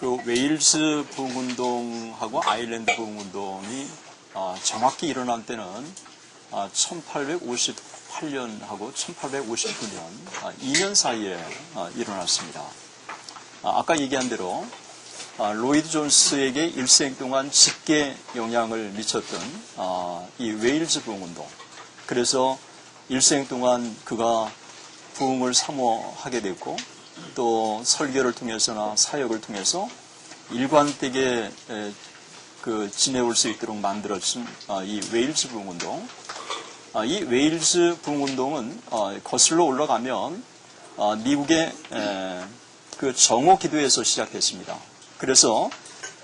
그 웨일즈 부흥운동하고 아일랜드 부흥운동이 정확히 일어난 때는 1858년하고 1859년 2년 사이에 일어났습니다. 아까 얘기한 대로 로이드 존스에게 일생 동안 직계 영향을 미쳤던 이 웨일즈 부흥운동. 그래서 일생 동안 그가 부흥을 사모하게 됐고 또 설교를 통해서나 사역을 통해서 일관되게 지내올 수 있도록 만들어진 이 웨일즈 부흥운동. 이 웨일즈 부흥운동은 거슬러 올라가면 미국의 그 정오 기도에서 시작됐습니다. 그래서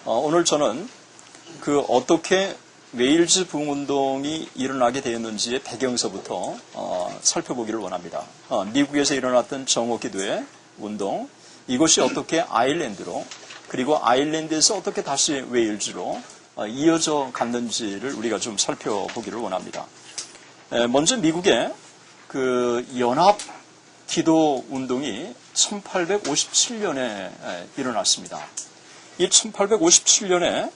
오늘 저는 어떻게 웨일즈 부흥운동이 일어나게 되었는지의 배경서부터 살펴보기를 원합니다. 미국에서 일어났던 정오 기도의 운동, 이것이 어떻게 아일랜드로, 그리고 아일랜드에서 어떻게 다시 웨일즈로 이어져 갔는지를 우리가 좀 살펴보기를 원합니다. 먼저 미국의 그 연합 기도 운동이 1857년에 일어났습니다. 이 1857년에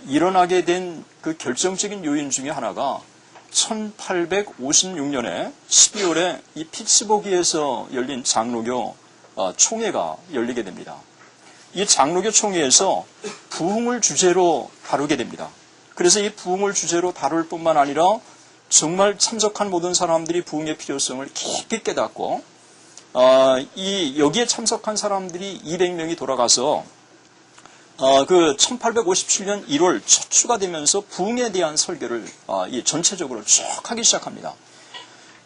일어나게 된 그 결정적인 요인 중에 하나가 1856년에 12월에 이 피츠버그에서 열린 장로교 총회가 열리게 됩니다. 이 장로교 총회에서 부흥을 주제로 다루게 됩니다. 그래서 이 부흥을 주제로 다룰 뿐만 아니라 정말 참석한 모든 사람들이 부흥의 필요성을 깊이 깨닫고 여기에 참석한 사람들이 200명이 돌아가서 그 1857년 1월 첫 주가 되면서 부흥에 대한 설교를 전체적으로 쭉 하기 시작합니다.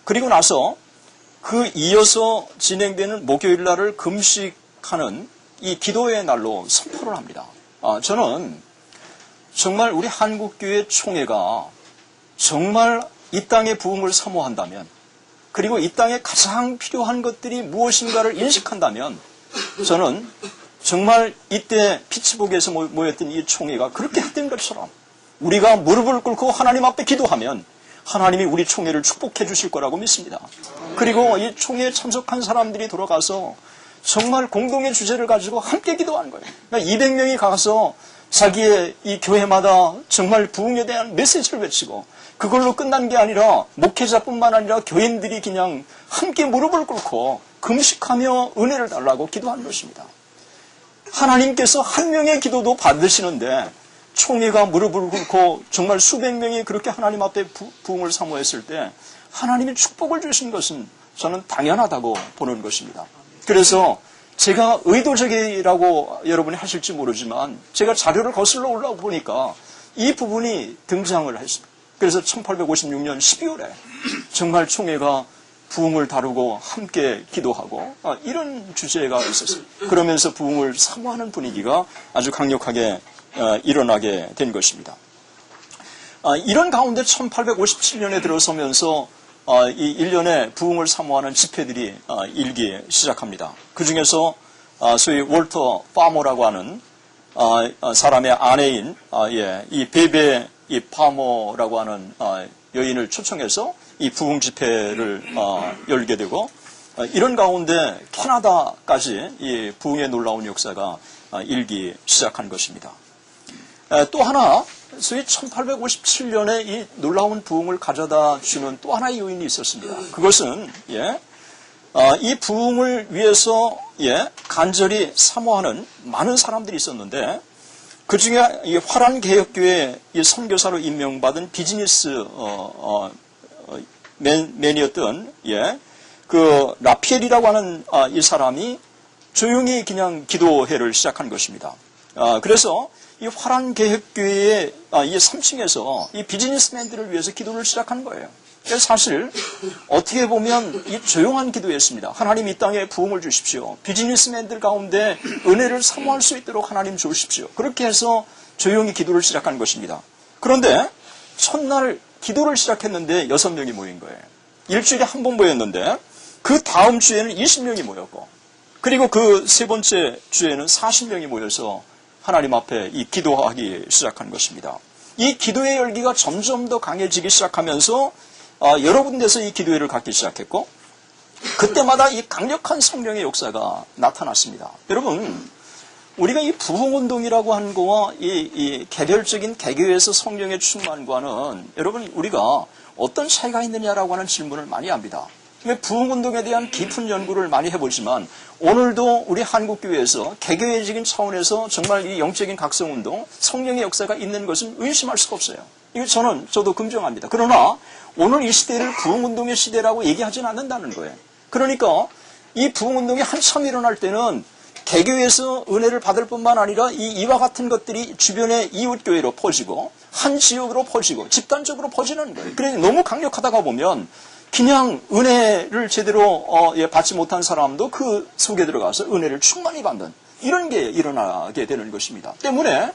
그리고 나서 그 이어서 진행되는 목요일 날을 금식하는 이 기도의 날로 선포를 합니다. 저는 정말 우리 한국교회 총회가 정말 이 땅의 부흥을 사모한다면, 그리고 이 땅에 가장 필요한 것들이 무엇인가를 인식한다면, 저는 정말 이때 피츠버그에서 모였던 이 총회가 그렇게 했던 것처럼 우리가 무릎을 꿇고 하나님 앞에 기도하면 하나님이 우리 총회를 축복해 주실 거라고 믿습니다. 그리고 이 총회에 참석한 사람들이 돌아가서 정말 공동의 주제를 가지고 함께 기도하는 거예요. 그러니까 200명이 가서 자기의 이 교회마다 정말 부흥에 대한 메시지를 외치고, 그걸로 끝난 게 아니라 목회자뿐만 아니라 교인들이 그냥 함께 무릎을 꿇고 금식하며 은혜를 달라고 기도하는 것입니다. 하나님께서 한 명의 기도도 받으시는데 총회가 무릎을 꿇고 정말 수백 명이 그렇게 하나님 앞에 부흥을 사모했을 때 하나님이 축복을 주신 것은 저는 당연하다고 보는 것입니다. 그래서 제가 의도적이라고 여러분이 하실지 모르지만 제가 자료를 거슬러 올라와 보니까 이 부분이 등장을 했습니다. 그래서 1856년 12월에 정말 총회가 부흥을 다루고 함께 기도하고 이런 주제가 있었어요. 그러면서 부흥을 사모하는 분위기가 아주 강력하게 일어나게 된 것입니다. 이런 가운데 1857년에 들어서면서 이 1년에 부흥을 사모하는 집회들이 일기 시작합니다. 그 중에서 소위 월터 파머라고 하는 사람의 아내인 이 베베 이 파머라고 하는 여인을 초청해서 이 부흥 집회를 열게 되고, 이런 가운데 캐나다까지 이 부흥의 놀라운 역사가 일기 시작한 것입니다. 또 하나, 소위 1857년에 이 놀라운 부흥을 가져다 주는 또 하나의 요인이 있었습니다. 그것은 이 부흥을 위해서 간절히 사모하는 많은 사람들이 있었는데, 그 중에 이 화란개혁교회 이 선교사로 임명받은 비즈니스 맨이었던 그 라피엘이라고 하는 이 사람이 조용히 그냥 기도회를 시작한 것입니다. 그래서 이 화란개혁교회의 이 3층에서 이 비즈니스맨들을 위해서 기도를 시작한 거예요. 그래서 사실 어떻게 보면 이 조용한 기도였습니다. 하나님 이 땅에 부흥을 주십시오. 비즈니스맨들 가운데 은혜를 사모할 수 있도록 하나님 주십시오. 그렇게 해서 조용히 기도를 시작한 것입니다. 그런데 첫날 기도를 시작했는데 6명이 모인 거예요. 일주일에 한 번 모였는데 그 다음 주에는 20명이 모였고, 그리고 그 세 번째 주에는 40명이 모여서 하나님 앞에 이 기도하기 시작한 것입니다. 이 기도의 열기가 점점 더 강해지기 시작하면서 여러 군데서 이 기도회를 갖기 시작했고, 그때마다 이 강력한 성령의 역사가 나타났습니다. 여러분, 우리가 이 부흥운동이라고 하는 거와 이 개별적인 개교에서 성령의 충만과는 여러분 우리가 어떤 차이가 있느냐라고 하는 질문을 많이 합니다. 부흥운동에 대한 깊은 연구를 많이 해보지만 오늘도 우리 한국교회에서 개교회적인 차원에서 정말 이 영적인 각성운동, 성령의 역사가 있는 것은 의심할 수가 없어요. 이거 저도 긍정합니다. 그러나 오늘 이 시대를 부흥운동의 시대라고 얘기하지는 않는다는 거예요. 그러니까 이 부흥운동이 한참 일어날 때는 개교에서 은혜를 받을 뿐만 아니라 이와 같은 것들이 주변의 이웃교회로 퍼지고 한 지역으로 퍼지고 집단적으로 퍼지는 거예요. 그래서 너무 강력하다가 보면 그냥 은혜를 제대로 받지 못한 사람도 그 속에 들어가서 은혜를 충만히 받는 이런 게 일어나게 되는 것입니다. 때문에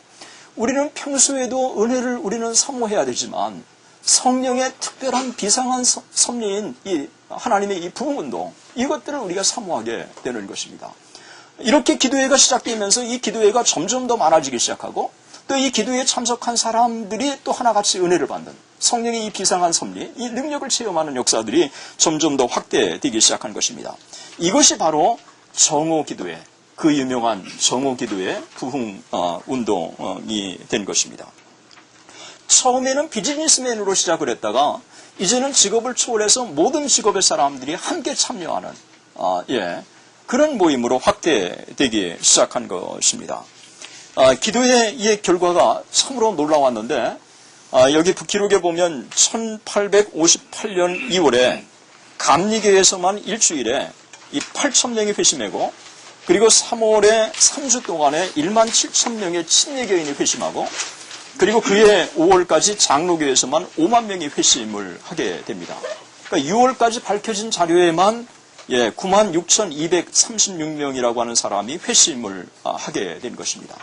우리는 평소에도 은혜를 우리는 사모해야 되지만 성령의 특별한 비상한 섭리인 이 하나님의 이 부흥운동 이것들을 우리가 사모하게 되는 것입니다. 이렇게 기도회가 시작되면서 이 기도회가 점점 더 많아지기 시작하고 또 이 기도회에 참석한 사람들이 또 하나같이 은혜를 받는 성령의 이 비상한 섭리, 이 능력을 체험하는 역사들이 점점 더 확대되기 시작한 것입니다. 이것이 바로 정오기도회, 그 유명한 정오기도회 부흥운동이 된 것입니다. 처음에는 비즈니스맨으로 시작을 했다가 이제는 직업을 초월해서 모든 직업의 사람들이 함께 참여하는 그런 모임으로 확대되기 시작한 것입니다. 기도회의 결과가 참으로 놀라웠는데 여기 북기록에 보면 1858년 2월에 감리교에서만 일주일에 이 8,000명이 회심하고 그리고 3월에 3주 동안에 1만 7,000명의 침례교인이 회심하고 그리고 그해 5월까지 장로교에서만 5만 명이 회심을 하게 됩니다. 그러니까 6월까지 밝혀진 자료에만 96,236명이라고 하는 사람이 회심을 하게 된 것입니다.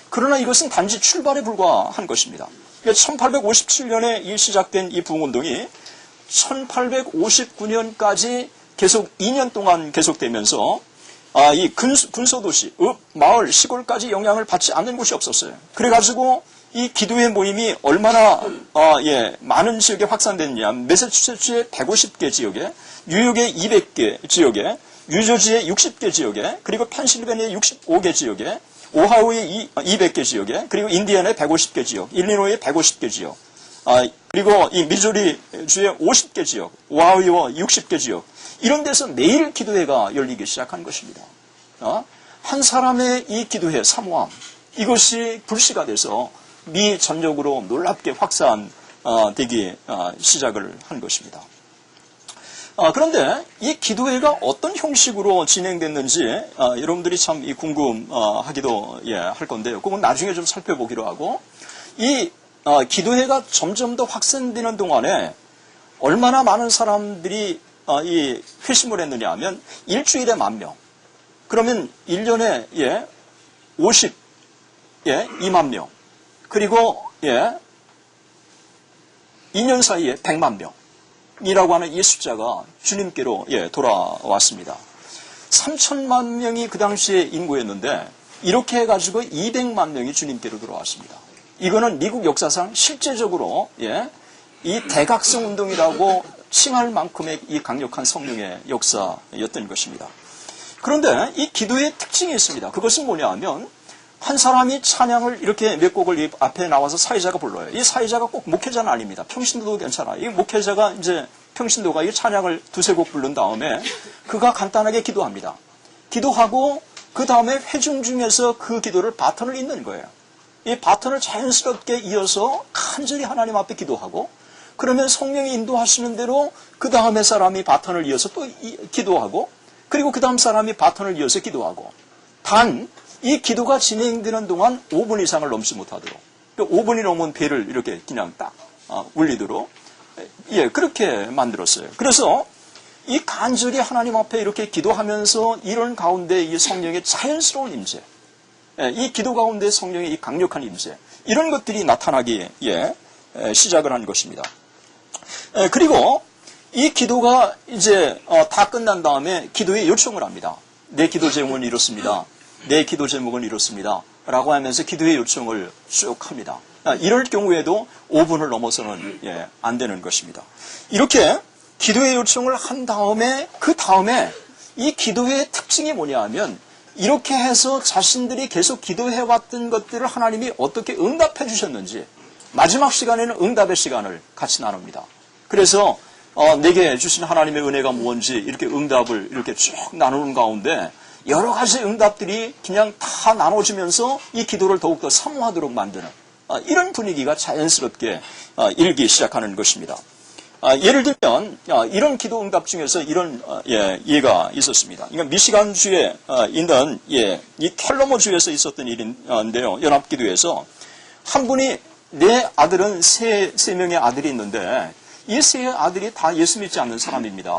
그러나 이것은 단지 출발에 불과한 것입니다. 1857년에 시작된 이 부흥운동이 1859년까지 계속 2년 동안 계속되면서 이 군소도시, 마을, 시골까지 영향을 받지 않는 곳이 없었어요. 그래가지고 이 기도회 모임이 얼마나 많은 지역에 확산됐냐. 매사추세츠의 150개 지역에, 뉴욕의 200개 지역에, 뉴저지의 60개 지역에, 그리고 펜실베니아의 65개 지역에, 오하이오의 200개 지역에, 그리고 인디애나의 150개 지역, 일리노이의 150개 지역, 그리고 이 미주리주의 50개 지역, 오하이오 60개 지역, 이런 데서 매일 기도회가 열리기 시작한 것입니다. 한 사람의 이 기도회 사모함, 이것이 불씨가 돼서 미 전역으로 놀랍게 확산되기 시작을 한 것입니다. 그런데 이 기도회가 어떤 형식으로 진행됐는지 여러분들이 참 궁금하기도 할 건데요. 그건 나중에 좀 살펴보기로 하고 이 기도회가 점점 더 확산되는 동안에 얼마나 많은 사람들이 이 회심을 했느냐 하면 일주일에 10,000명. 그러면 1년에 2만 명. 그리고 2년 사이에 100만 명이라고 하는 이 숫자가 주님께로 돌아왔습니다. 3천만 명이 그 당시에 인구였는데 이렇게 해가지고 200만 명이 주님께로 돌아왔습니다. 이거는 미국 역사상 실제적으로 이 대각성 운동이라고 칭할 만큼의 이 강력한 성령의 역사였던 것입니다. 그런데 이 기도의 특징이 있습니다. 그것은 뭐냐 하면 한 사람이 찬양을 이렇게 몇 곡을 앞에 나와서 사회자가 불러요. 이 사회자가 꼭 목회자는 아닙니다. 평신도도 괜찮아요. 이 목회자가 이제 평신도가 이 찬양을 2-3곡 부른 다음에 그가 간단하게 기도합니다. 기도하고 그 다음에 회중 중에서 그 기도를 바톤을 잇는 거예요. 이 바톤을 자연스럽게 이어서 간절히 하나님 앞에 기도하고 그러면 성령이 인도하시는 대로 그 다음에 사람이 바톤을 이어서 또 기도하고 그리고 그 다음 사람이 바톤을 이어서 기도하고 단 이 기도가 진행되는 동안 5분 이상을 넘지 못하도록 5분이 넘은 배를 이렇게 그냥 딱 울리도록 그렇게 만들었어요. 그래서 이 간절히 하나님 앞에 이렇게 기도하면서 이런 가운데 이 성령의 자연스러운 임재 이 기도 가운데 성령의 이 강력한 임재 이런 것들이 나타나기 시작을 한 것입니다. 그리고 이 기도가 이제 다 끝난 다음에 기도에 요청을 합니다. 내 기도 제목은 이렇습니다. 내 기도 제목은 이렇습니다. 라고 하면서 기도의 요청을 쭉 합니다. 이럴 경우에도 5분을 넘어서는 안 되는 것입니다. 이렇게 기도의 요청을 한 다음에 그 다음에 이 기도의 특징이 뭐냐 하면 이렇게 해서 자신들이 계속 기도해왔던 것들을 하나님이 어떻게 응답해 주셨는지 마지막 시간에는 응답의 시간을 같이 나눕니다. 그래서 내게 주신 하나님의 은혜가 뭔지 이렇게 응답을 이렇게 쭉 나누는 가운데 여러 가지 응답들이 그냥 다 나눠지면서 이 기도를 더욱더 사모하도록 만드는 이런 분위기가 자연스럽게 일기 시작하는 것입니다. 예를 들면 이런 기도 응답 중에서 이런 예가 있었습니다. 그러니까 미시간주에 있는 이 텔러모주에서 있었던 일인데요. 연합기도에서 한 분이 내 아들은 세 명의 아들이 있는데 이 세 아들이 다 예수 믿지 않는 사람입니다.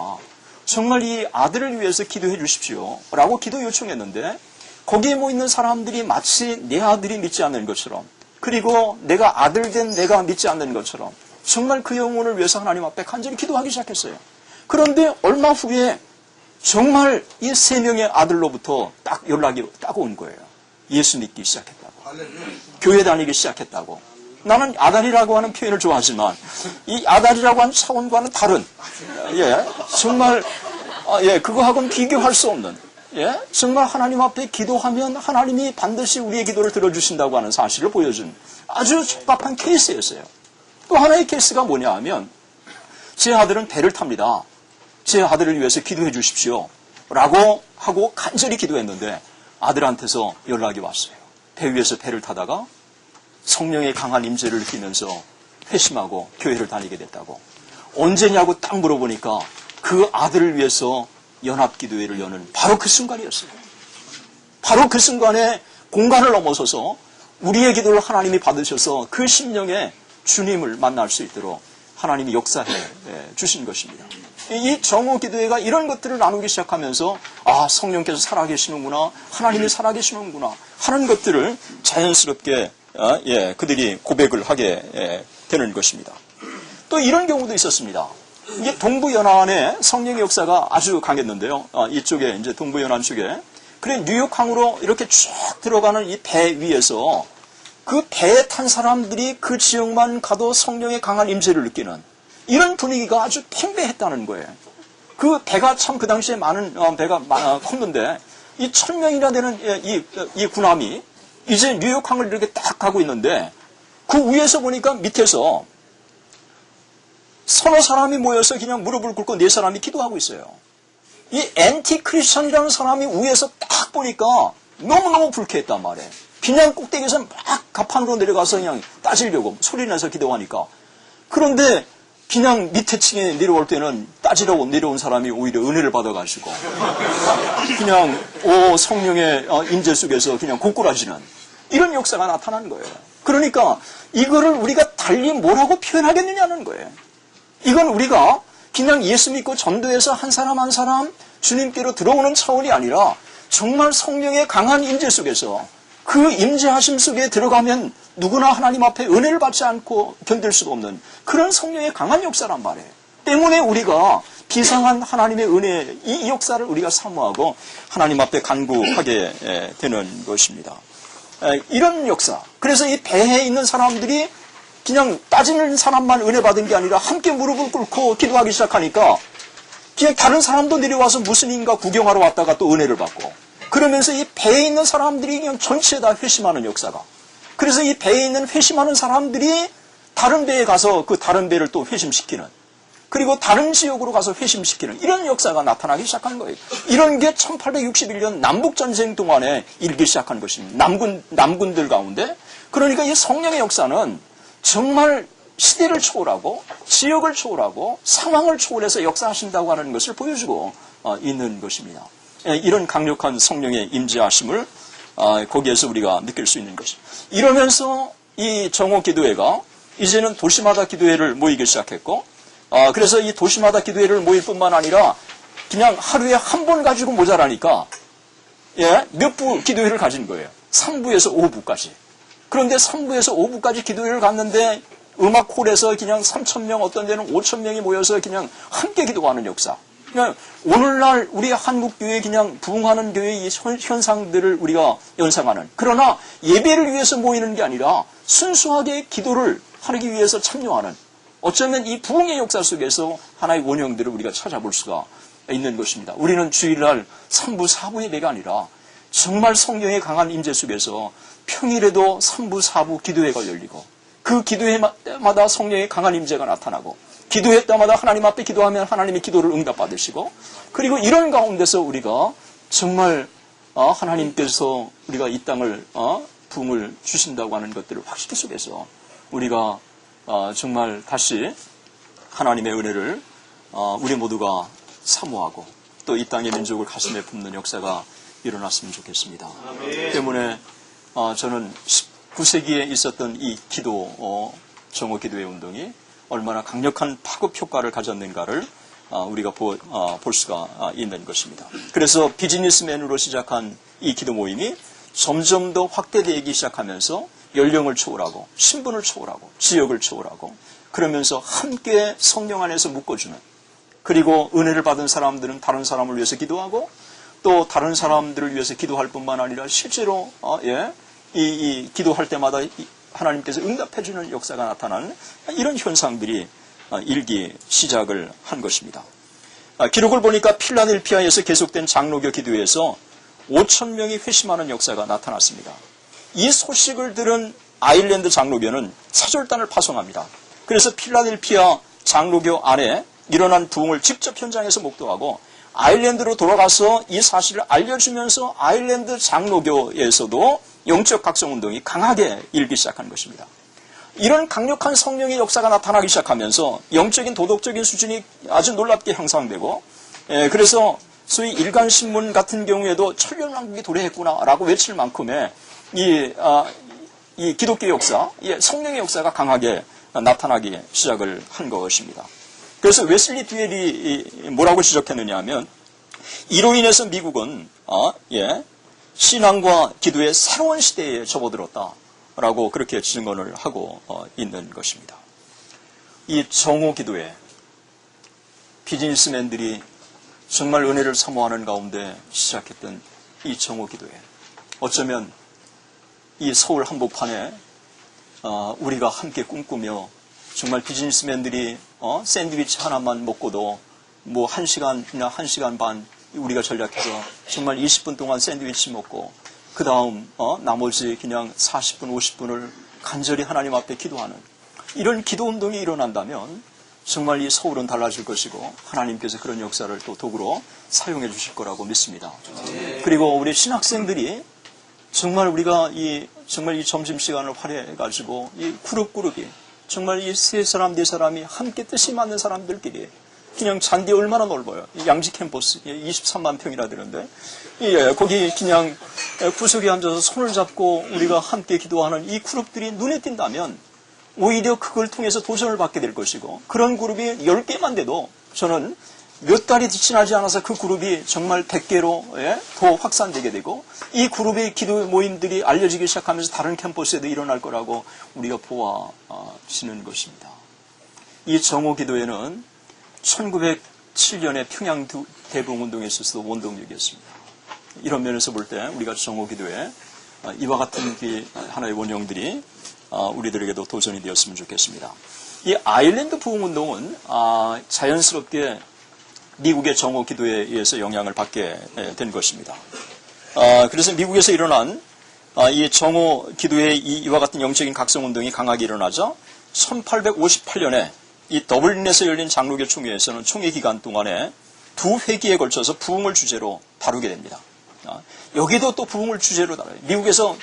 정말 이 아들을 위해서 기도해 주십시오 라고 기도 요청했는데 거기에 모이는 사람들이 마치 내 아들이 믿지 않는 것처럼 그리고 내가 아들 된 내가 믿지 않는 것처럼 정말 그 영혼을 위해서 하나님 앞에 간절히 기도하기 시작했어요. 그런데 얼마 후에 정말 이 세 명의 아들로부터 딱 연락이 딱 온 거예요. 예수 믿기 시작했다고. 교회 다니기 시작했다고. 나는 아달이라고 하는 표현을 좋아하지만 이 아달이라고 하는 차원과는 다른 정말 그거하고는 비교할 수 없는 정말 하나님 앞에 기도하면 하나님이 반드시 우리의 기도를 들어주신다고 하는 사실을 보여준 아주 적합한 케이스였어요. 또 하나의 케이스가 뭐냐 하면 제 아들은 배를 탑니다. 제 아들을 위해서 기도해 주십시오 라고 하고 간절히 기도했는데 아들한테서 연락이 왔어요. 배 위에서 배를 타다가 성령의 강한 임재를 느끼면서 회심하고 교회를 다니게 됐다고. 언제냐고 딱 물어보니까 그 아들을 위해서 연합기도회를 여는 바로 그 순간이었어요. 바로 그 순간에 공간을 넘어서서 우리의 기도를 하나님이 받으셔서 그 심령에 주님을 만날 수 있도록 하나님이 역사해 주신 것입니다. 이 정오기도회가 이런 것들을 나누기 시작하면서 성령께서 살아계시는구나, 하나님이 살아계시는구나 하는 것들을 자연스럽게 그들이 고백을 하게 되는 것입니다. 또 이런 경우도 있었습니다. 이게 동부연안에 성령의 역사가 아주 강했는데요. 이쪽에 이제 동부연안 쪽에 그래 뉴욕항으로 이렇게 쭉 들어가는 이 배 위에서 그 배에 탄 사람들이 그 지역만 가도 성령의 강한 임재를 느끼는 이런 분위기가 아주 팽배했다는 거예요. 그 배가 참 그 당시에 많은 배가 컸는데 이 1000명이나 되는 이 군함이 이제 뉴욕항을 이렇게 딱 가고 있는데 그 위에서 보니까 밑에서 서너 사람이 모여서 그냥 무릎을 꿇고 네 사람이 기도하고 있어요. 이 앤티 크리스천이라는 사람이 위에서 딱 보니까 너무너무 불쾌했단 말이에요. 그냥 꼭대기에서 막 가판으로 내려가서 그냥 따지려고 소리내서 기도하니까. 그런데 그냥 밑에 층에 내려올 때는 따지려고 내려온 사람이 오히려 은혜를 받아가지고 그냥 성령의 임재 속에서 그냥 고꾸라지는 이런 역사가 나타난 거예요. 그러니까 이거를 우리가 달리 뭐라고 표현하겠느냐는 거예요. 이건 우리가 그냥 예수 믿고 전도해서 한 사람 한 사람 주님께로 들어오는 차원이 아니라 정말 성령의 강한 임재 속에서 그 임재하심 속에 들어가면 누구나 하나님 앞에 은혜를 받지 않고 견딜 수가 없는 그런 성령의 강한 역사란 말이에요. 때문에 우리가 비상한 하나님의 은혜 이 역사를 우리가 사모하고 하나님 앞에 간구하게 되는 것입니다. 이런 역사. 그래서 이 배에 있는 사람들이 그냥 따지는 사람만 은혜 받은 게 아니라 함께 무릎을 꿇고 기도하기 시작하니까 그냥 다른 사람도 내려와서 무슨 인가 구경하러 왔다가 또 은혜를 받고 그러면서 이 배에 있는 사람들이 그냥 전체에 다 회심하는 역사가. 그래서 이 배에 있는 회심하는 사람들이 다른 배에 가서 그 다른 배를 또 회심시키는 그리고 다른 지역으로 가서 회심시키는 이런 역사가 나타나기 시작한 거예요. 이런 게 1861년 남북전쟁 동안에 일기 시작한 것입니다. 남군들 가운데. 그러니까 이 성령의 역사는 정말 시대를 초월하고 지역을 초월하고 상황을 초월해서 역사하신다고 하는 것을 보여주고 있는 것입니다. 이런 강력한 성령의 임재하심을 거기에서 우리가 느낄 수 있는 것입니다. 이러면서 이 정오기도회가 이제는 도시마다 기도회를 모이기 시작했고 그래서 이 도시마다 기도회를 모일 뿐만 아니라 그냥 하루에 한 번 가지고 모자라니까 몇 부 기도회를 가진 거예요. 3부에서 5부까지. 그런데 3부에서 5부까지 기도회를 갔는데 음악홀에서 그냥 3,000명 어떤 데는 5,000명이 모여서 그냥 함께 기도하는 역사. 그냥 오늘날 우리 한국교회 그냥 부흥하는 교회의 현상들을 우리가 연상하는. 그러나 예배를 위해서 모이는 게 아니라 순수하게 기도를 하기 위해서 참여하는. 어쩌면 이 부흥의 역사 속에서 하나의 원형들을 우리가 찾아볼 수가 있는 것입니다. 우리는 주일날 3부, 4부 예배가 아니라 정말 성령의 강한 임재 속에서 평일에도 3부, 4부 기도회가 열리고 그 기도회 때마다 성령의 강한 임재가 나타나고 기도회 때마다 하나님 앞에 기도하면 하나님의 기도를 응답받으시고 그리고 이런 가운데서 우리가 정말 하나님께서 우리가 이 땅을 부흥을 주신다고 하는 것들을 확신 속에서 우리가 정말 다시 하나님의 은혜를 우리 모두가 사모하고 또 이 땅의 민족을 가슴에 품는 역사가 일어났으면 좋겠습니다. 때문에 저는 19세기에 있었던 이 정오 기도회 운동이 얼마나 강력한 파급 효과를 가졌는가를 우리가 볼 수가 있는 것입니다. 그래서 비즈니스맨으로 시작한 이 기도 모임이 점점 더 확대되기 시작하면서 연령을 초월하고 신분을 초월하고 지역을 초월하고 그러면서 함께 성령 안에서 묶어주는 그리고 은혜를 받은 사람들은 다른 사람을 위해서 기도하고 또 다른 사람들을 위해서 기도할 뿐만 아니라 실제로 이 기도할 때마다 하나님께서 응답해주는 역사가 나타나는 이런 현상들이 일기 시작을 한 것입니다. 기록을 보니까 필라델피아에서 계속된 장로교 기도회에서 5,000명이 회심하는 역사가 나타났습니다. 이 소식을 들은 아일랜드 장로교는 사절단을 파송합니다. 그래서 필라델피아 장로교 안에 일어난 부흥을 직접 현장에서 목도하고 아일랜드로 돌아가서 이 사실을 알려주면서 아일랜드 장로교에서도 영적 각성운동이 강하게 일기 시작한 것입니다. 이런 강력한 성령의 역사가 나타나기 시작하면서 영적인 도덕적인 수준이 아주 놀랍게 향상되고 그래서 소위 일간신문 같은 경우에도 천년왕국이 도래했구나라고 외칠 만큼의 이 기독교 역사, 성령의 역사가 강하게 나타나기 시작을 한 것입니다. 그래서 웨슬리 듀엘이 뭐라고 지적했느냐 하면 이로 인해서 미국은 신앙과 기도의 새로운 시대에 접어들었다라고 그렇게 증언을 하고 있는 것입니다. 이 정오 기도회, 비즈니스맨들이 정말 은혜를 사모하는 가운데 시작했던 이 정오 기도회, 어쩌면 이 서울 한복판에 우리가 함께 꿈꾸며 정말 비즈니스맨들이 샌드위치 하나만 먹고도 뭐 1시간이나 1시간 반 우리가 전략해서 정말 20분 동안 샌드위치 먹고 그 다음 나머지 그냥 40분, 50분을 간절히 하나님 앞에 기도하는 이런 기도 운동이 일어난다면 정말 이 서울은 달라질 것이고 하나님께서 그런 역사를 또 도구로 사용해 주실 거라고 믿습니다. 그리고 우리 신학생들이 정말 우리가 정말 이 점심시간을 활용해가지고 이 그룹이 정말 이 세 사람, 네 사람이 함께 뜻이 맞는 사람들끼리 그냥 잔디 얼마나 넓어요. 양지 캠퍼스 23만 평이라 되는데 거기 그냥 구석에 앉아서 손을 잡고 우리가 함께 기도하는 이 그룹들이 눈에 띈다면 오히려 그걸 통해서 도전을 받게 될 것이고 그런 그룹이 10개만 돼도 저는 몇 달이 지나지 않아서 그 그룹이 정말 100개로 더 확산되게 되고 이 그룹의 기도 모임들이 알려지기 시작하면서 다른 캠퍼스에도 일어날 거라고 우리가 보아지는 것입니다. 이 정오 기도회는 1907년에 평양 대붕운동에 있어서도 원동력이었습니다. 이런 면에서 볼 때 우리가 정오 기도회 이와 같은 하나의 원형들이 우리들에게도 도전이 되었으면 좋겠습니다. 이 아일랜드 부흥운동은 자연스럽게 미국의 정오 기도에 의해서 영향을 받게 된 것입니다. 그래서 미국에서 일어난 이 정오 기도의 이와 같은 영적인 각성운동이 강하게 일어나죠. 1858년에 이 더블린에서 열린 장로교 총회에서는 총회 기간 동안에 2회기에 걸쳐서 부흥을 주제로 다루게 됩니다. 여기도 또 부흥을 주제로 다뤄요. 미국에서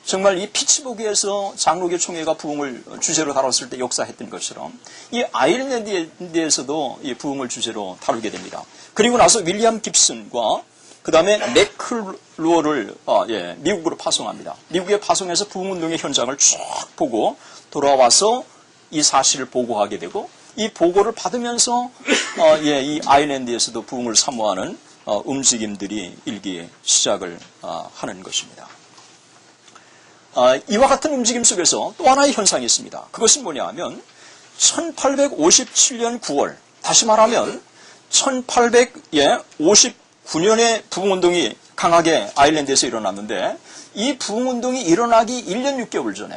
정말 이 피츠버그에서 장로교 총회가 부흥을 주제로 다뤘을 때 역사했던 것처럼 이 아일랜드에서도 이 부흥을 주제로 다루게 됩니다. 그리고 나서 윌리엄 깁슨과 그 다음에 맥클루어를 미국으로 파송합니다. 미국에 파송해서 부흥운동의 현장을 쭉 보고 돌아와서 이 사실을 보고하게 되고 이 보고를 받으면서 이 아일랜드에서도 부흥을 사모하는 움직임들이 일기 시작을 하는 것입니다. 이와 같은 움직임 속에서 또 하나의 현상이 있습니다. 그것은 뭐냐 하면 1857년 9월, 다시 말하면 1859년에 부흥운동이 강하게 아일랜드에서 일어났는데 이 부흥운동이 일어나기 1년 6개월 전에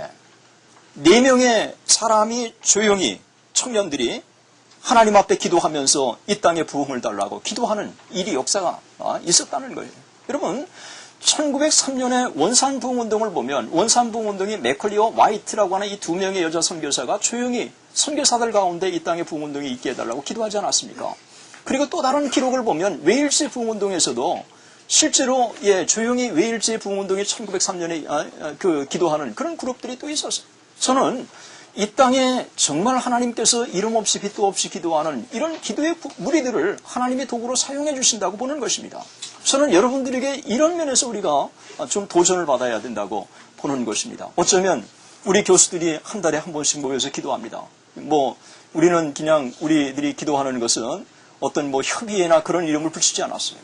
4명의 사람이 조용히 청년들이 하나님 앞에 기도하면서 이 땅에 부흥을 달라고 기도하는 일이 역사가 있었다는 거예요. 여러분, 1903년에 원산부흥운동을 보면 원산부흥운동이 맥컬리와 화이트라고 하는 이 두 명의 여자 선교사가 조용히 선교사들 가운데 이 땅에 부흥운동이 있게 해달라고 기도하지 않았습니까? 그리고 또 다른 기록을 보면 웨일즈 부흥운동에서도 실제로 조용히 웨일즈의 부흥운동이 1903년에 기도하는 그런 그룹들이 또 있었어요. 저는 이 땅에 정말 하나님께서 이름 없이 빛도 없이 기도하는 이런 기도의 무리들을 하나님의 도구로 사용해 주신다고 보는 것입니다. 저는 여러분들에게 이런 면에서 우리가 좀 도전을 받아야 된다고 보는 것입니다. 어쩌면 우리 교수들이 한 달에 한 번씩 모여서 기도합니다. 우리는 그냥 우리들이 기도하는 것은 어떤 협의회나 그런 이름을 붙이지 않았어요.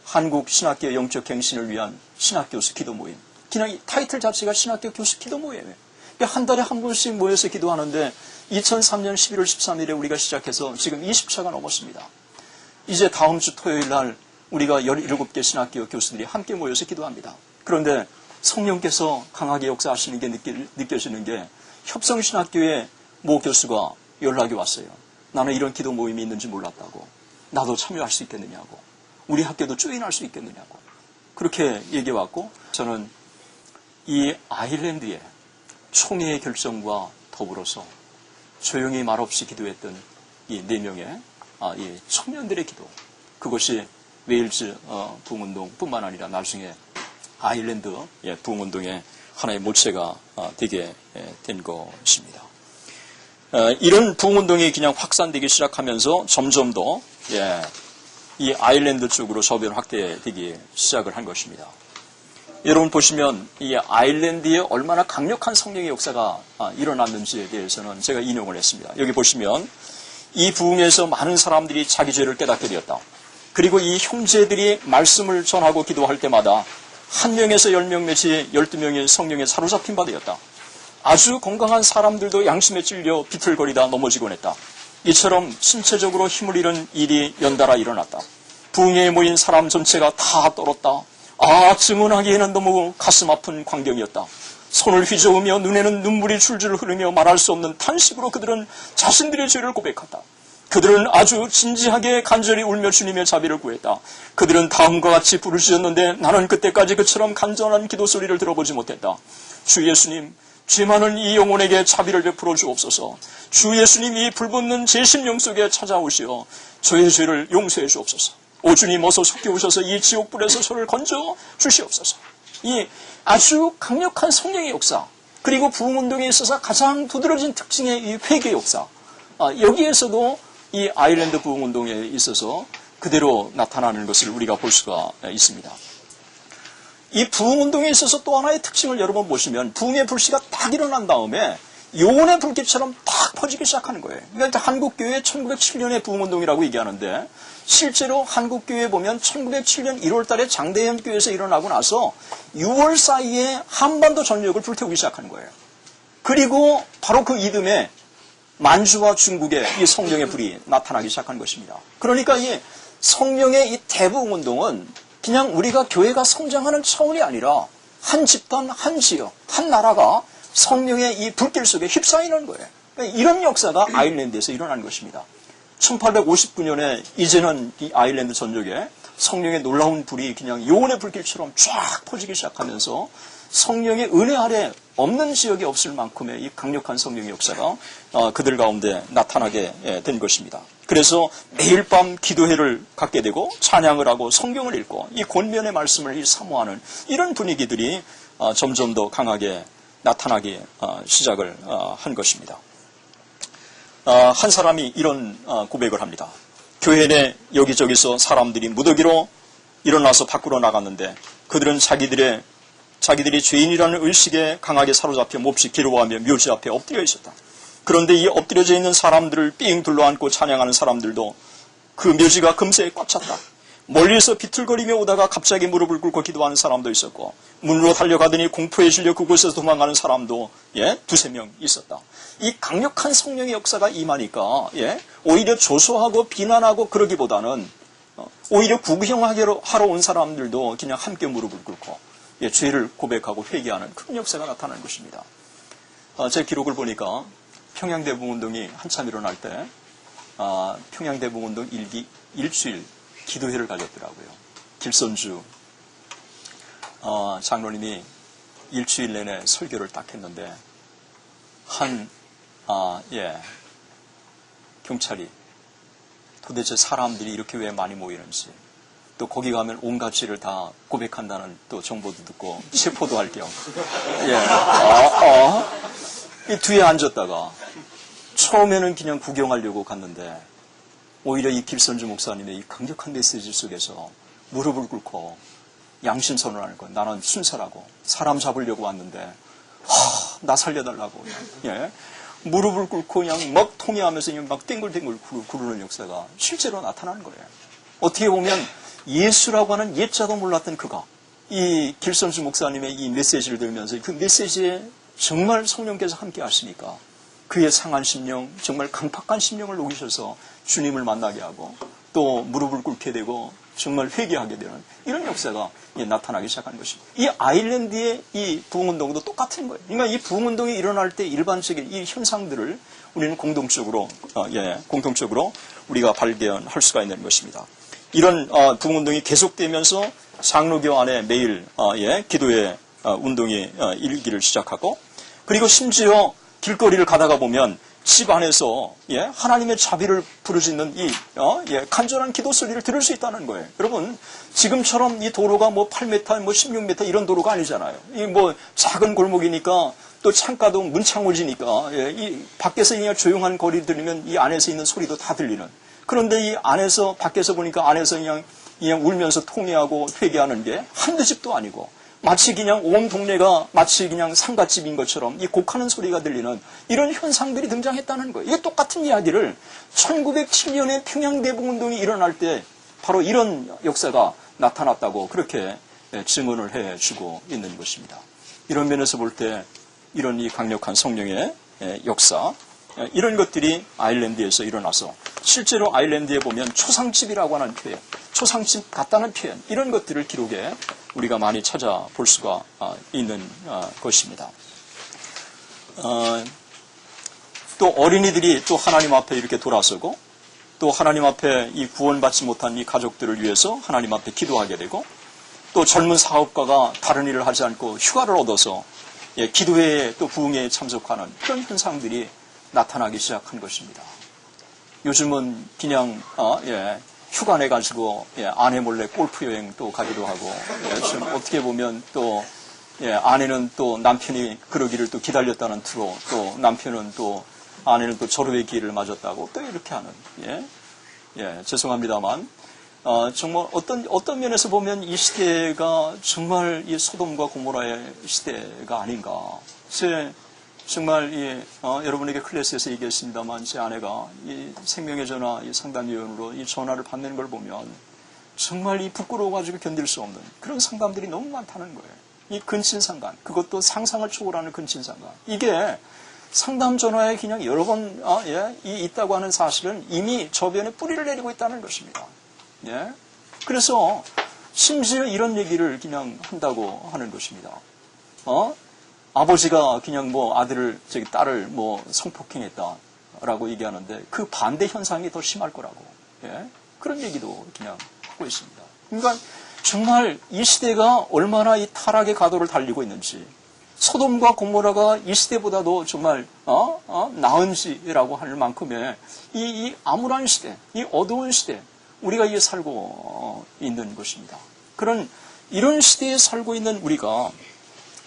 한국 신학교 영적 갱신을 위한 신학교수 기도 모임. 그냥 이 타이틀 자체가 신학교 교수 기도 모임이에요. 한 달에 한 번씩 모여서 기도하는데 2003년 11월 13일에 우리가 시작해서 지금 20차가 넘었습니다. 이제 다음 주 토요일 날 우리가 17개 신학교 교수들이 함께 모여서 기도합니다. 그런데 성령께서 강하게 역사하시는 게 느껴지는 게 협성신학교의 모 교수가 연락이 왔어요. 나는 이런 기도 모임이 있는지 몰랐다고. 나도 참여할 수 있겠느냐고. 우리 학교도 조인할 수 있겠느냐고. 그렇게 얘기 왔고 저는 이 아일랜드에 총회의 결정과 더불어서 조용히 말없이 기도했던 이 4명의 이 청년들의 기도, 그것이 웨일즈 부흥운동뿐만 아니라 나중에 아일랜드 부흥운동의 하나의 모체가 되게 된 것입니다. 이런 부흥운동이 그냥 확산되기 시작하면서 점점 더 이 아일랜드 쪽으로 저변 확대되기 시작을 한 것입니다. 여러분 보시면 이 아일랜드에 얼마나 강력한 성령의 역사가 일어났는지에 대해서는 제가 인용을 했습니다. 여기 보시면 이 부흥에서 많은 사람들이 자기 죄를 깨닫게 되었다. 그리고 이 형제들이 말씀을 전하고 기도할 때마다 1명에서 10명 내지 12명의 성령에 사로잡힌 바 되었다. 아주 건강한 사람들도 양심에 찔려 비틀거리다 넘어지곤 했다. 이처럼 신체적으로 힘을 잃은 일이 연달아 일어났다. 부흥회에 모인 사람 전체가 다 떨었다. 증언하기에는 너무 가슴 아픈 광경이었다. 손을 휘저으며 눈에는 눈물이 줄줄 흐르며 말할 수 없는 탄식으로 그들은 자신들의 죄를 고백했다. 그들은 아주 진지하게 간절히 울며 주님의 자비를 구했다. 그들은 다음과 같이 부르짖었는데 나는 그때까지 그처럼 간절한 기도 소리를 들어보지 못했다. 주 예수님, 죄 많은 이 영혼에게 자비를 베풀어 주옵소서. 주 예수님, 이 불붙는 제 심령 속에 찾아오시어 저의 죄를 용서해 주옵소서. 오 주님, 어서 속히 오셔서 이 지옥불에서 저를 건져 주시옵소서. 이 아주 강력한 성령의 역사, 그리고 부흥운동에 있어서 가장 두드러진 특징의 이 회개 역사, 여기에서도 이 아일랜드 부흥운동에 있어서 그대로 나타나는 것을 우리가 볼 수가 있습니다. 이 부흥운동에 있어서 또 하나의 특징을 여러분 보시면 부흥의 불씨가 딱 일어난 다음에 요원의 불길처럼 딱 퍼지기 시작하는 거예요. 그러니까 한국교회 1907년의 부흥운동이라고 얘기하는데 실제로 한국교회에 보면 1907년 1월 달에 장대현 교회에서 일어나고 나서 6월 사이에 한반도 전역을 불태우기 시작하는 거예요. 그리고 바로 그 이듬해 만주와 중국에 이 성령의 불이 나타나기 시작한 것입니다. 그러니까 이 성령의 이 대부흥운동은 그냥 우리가 교회가 성장하는 차원이 아니라 한 집단, 한 지역, 한 나라가 성령의 이 불길 속에 휩싸이는 거예요. 그러니까 이런 역사가 아일랜드에서 일어난 것입니다. 1859년에 이제는 이 아일랜드 전역에 성령의 놀라운 불이 그냥 요원의 불길처럼 쫙 퍼지기 시작하면서 성령의 은혜 아래 없는 지역이 없을 만큼의 이 강력한 성령의 역사가 그들 가운데 나타나게 된 것입니다. 그래서 매일 밤 기도회를 갖게 되고 찬양을 하고 성경을 읽고 이 권면의 말씀을 사모하는 이런 분위기들이 점점 더 강하게 나타나기 시작을 한 것입니다. 한 사람이 이런 고백을 합니다. 교회 내 여기저기서 사람들이 무더기로 일어나서 밖으로 나갔는데 그들은 자기들이 죄인이라는 의식에 강하게 사로잡혀 몹시 괴로워하며 묘지 앞에 엎드려 있었다. 그런데 이 엎드려져 있는 사람들을 삥 둘러안고 찬양하는 사람들도 그 묘지가 금세 꽉 찼다. 멀리서 비틀거리며 오다가 갑자기 무릎을 꿇고 기도하는 사람도 있었고 문으로 달려가더니 공포에 질려 그곳에서 도망가는 사람도 두세 명 있었다. 이 강력한 성령의 역사가 임하니까 오히려 조소하고 비난하고 그러기보다는 오히려 구경하러 온 사람들도 그냥 함께 무릎을 꿇고 죄를 고백하고 회개하는 그런 역사가 나타나는 것입니다. 제 기록을 보니까 평양대부운동이 한참 일어날 때 평양대부운동 일주일 기도회를 가졌더라고요. 길선주 장로님이 일주일 내내 설교를 딱 했는데 경찰이 도대체 사람들이 이렇게 왜 많이 모이는지, 또 거기 가면 온갖 죄를 다 고백한다는 또 정보도 듣고 체포도 할 겸 이 뒤에 앉았다가 처음에는 그냥 구경하려고 갔는데 오히려 이 길선주 목사님의 이 강력한 메시지 속에서 무릎을 꿇고 양심 선언하는 거예요. 나는 순사라고 사람 잡으려고 왔는데 나 살려달라고 무릎을 꿇고 그냥 막 통회하면서 그냥 막 땡글땡글 구르는 역사가 실제로 나타나는 거예요. 어떻게 보면 예수라고 하는 옛자도 몰랐던 그가 이 길선주 목사님의 이 메시지를 들으면서 그 메시지에 정말 성령께서 함께 하시니까 그의 상한 심령, 정말 강팍한 심령을 녹이셔서 주님을 만나게 하고 또 무릎을 꿇게 되고 정말 회개하게 되는 이런 역사가 나타나기 시작한 것입니다. 이 아일랜드의 이 부흥운동도 똑같은 거예요. 그러니까 이 부흥운동이 일어날 때 일반적인 이 현상들을 우리는 공동적으로 우리가 발견할 수가 있는 것입니다. 이런 부흥운동이 계속되면서 장로교 안에 매일 기도의 운동이 일기를 시작하고, 그리고 심지어 길거리를 가다가 보면 집 안에서 하나님의 자비를 부르짖는 이 간절한 기도 소리를 들을 수 있다는 거예요. 여러분, 지금처럼 이 도로가 뭐 8m, 뭐 16m 이런 도로가 아니잖아요. 이 뭐 작은 골목이니까 또 창가도 문창호지니까 이 밖에서 그냥 조용한 거리 들으면 이 안에서 있는 소리도 다 들리는. 그런데 이 안에서 밖에서 보니까 안에서 그냥 울면서 통회하고 회개하는 게 한두 집도 아니고 마치 그냥 온 동네가 마치 그냥 상갓집인 것처럼 이 곡하는 소리가 들리는 이런 현상들이 등장했다는 거예요. 이게 똑같은 이야기를 1907년에 평양대북운동이 일어날 때 바로 이런 역사가 나타났다고 그렇게 증언을 해주고 있는 것입니다. 이런 면에서 볼 때 이런 이 강력한 성령의 역사, 이런 것들이 아일랜드에서 일어나서 실제로 아일랜드에 보면 초상집이라고 하는 표현, 초상집 같다는 표현, 이런 것들을 기록에 우리가 많이 찾아볼 수가 있는 것입니다. 또 어린이들이 또 하나님 앞에 이렇게 돌아서고 또 하나님 앞에 이 구원받지 못한 이 가족들을 위해서 하나님 앞에 기도하게 되고, 또 젊은 사업가가 다른 일을 하지 않고 휴가를 얻어서 기도회에 또 부흥회에 참석하는 그런 현상들이 나타나기 시작한 것입니다. 요즘은 그냥 휴가 내가지고 아내 몰래 골프 여행 또 가기도 하고, 좀 어떻게 보면 또 아내는 또 남편이 그러기를 또 기다렸다는 투로 또 남편은 또 아내는 또 절호의 기회를 맞았다고 또 이렇게 하는 죄송합니다만 정말 어떤 면에서 보면 이 시대가 정말 이 소돔과 고모라의 시대가 아닌가. 정말 여러분에게 클래스에서 얘기했습니다만 제 아내가 이 생명의 전화 이 상담위원으로 이 전화를 받는 걸 보면 정말 이 부끄러워가지고 견딜 수 없는 그런 상담들이 너무 많다는 거예요. 이 근친상간, 그것도 상상을 초월하는 근친상간. 이게 상담 전화에 그냥 여러 번 있다고 하는 사실은 이미 저변에 뿌리를 내리고 있다는 것입니다. 그래서 심지어 이런 얘기를 그냥 한다고 하는 것입니다. 아버지가 그냥 뭐 아들을 딸을 뭐 성폭행했다라고 얘기하는데 그 반대 현상이 더 심할 거라고 그런 얘기도 그냥 하고 있습니다. 그러니까 정말 이 시대가 얼마나 이 타락의 가도를 달리고 있는지, 소돔과 고모라가 이 시대보다도 정말 나은지라고 할 만큼의 이 암울한 시대, 이 어두운 시대, 우리가 이에 살고 있는 것입니다. 이런 시대에 살고 있는 우리가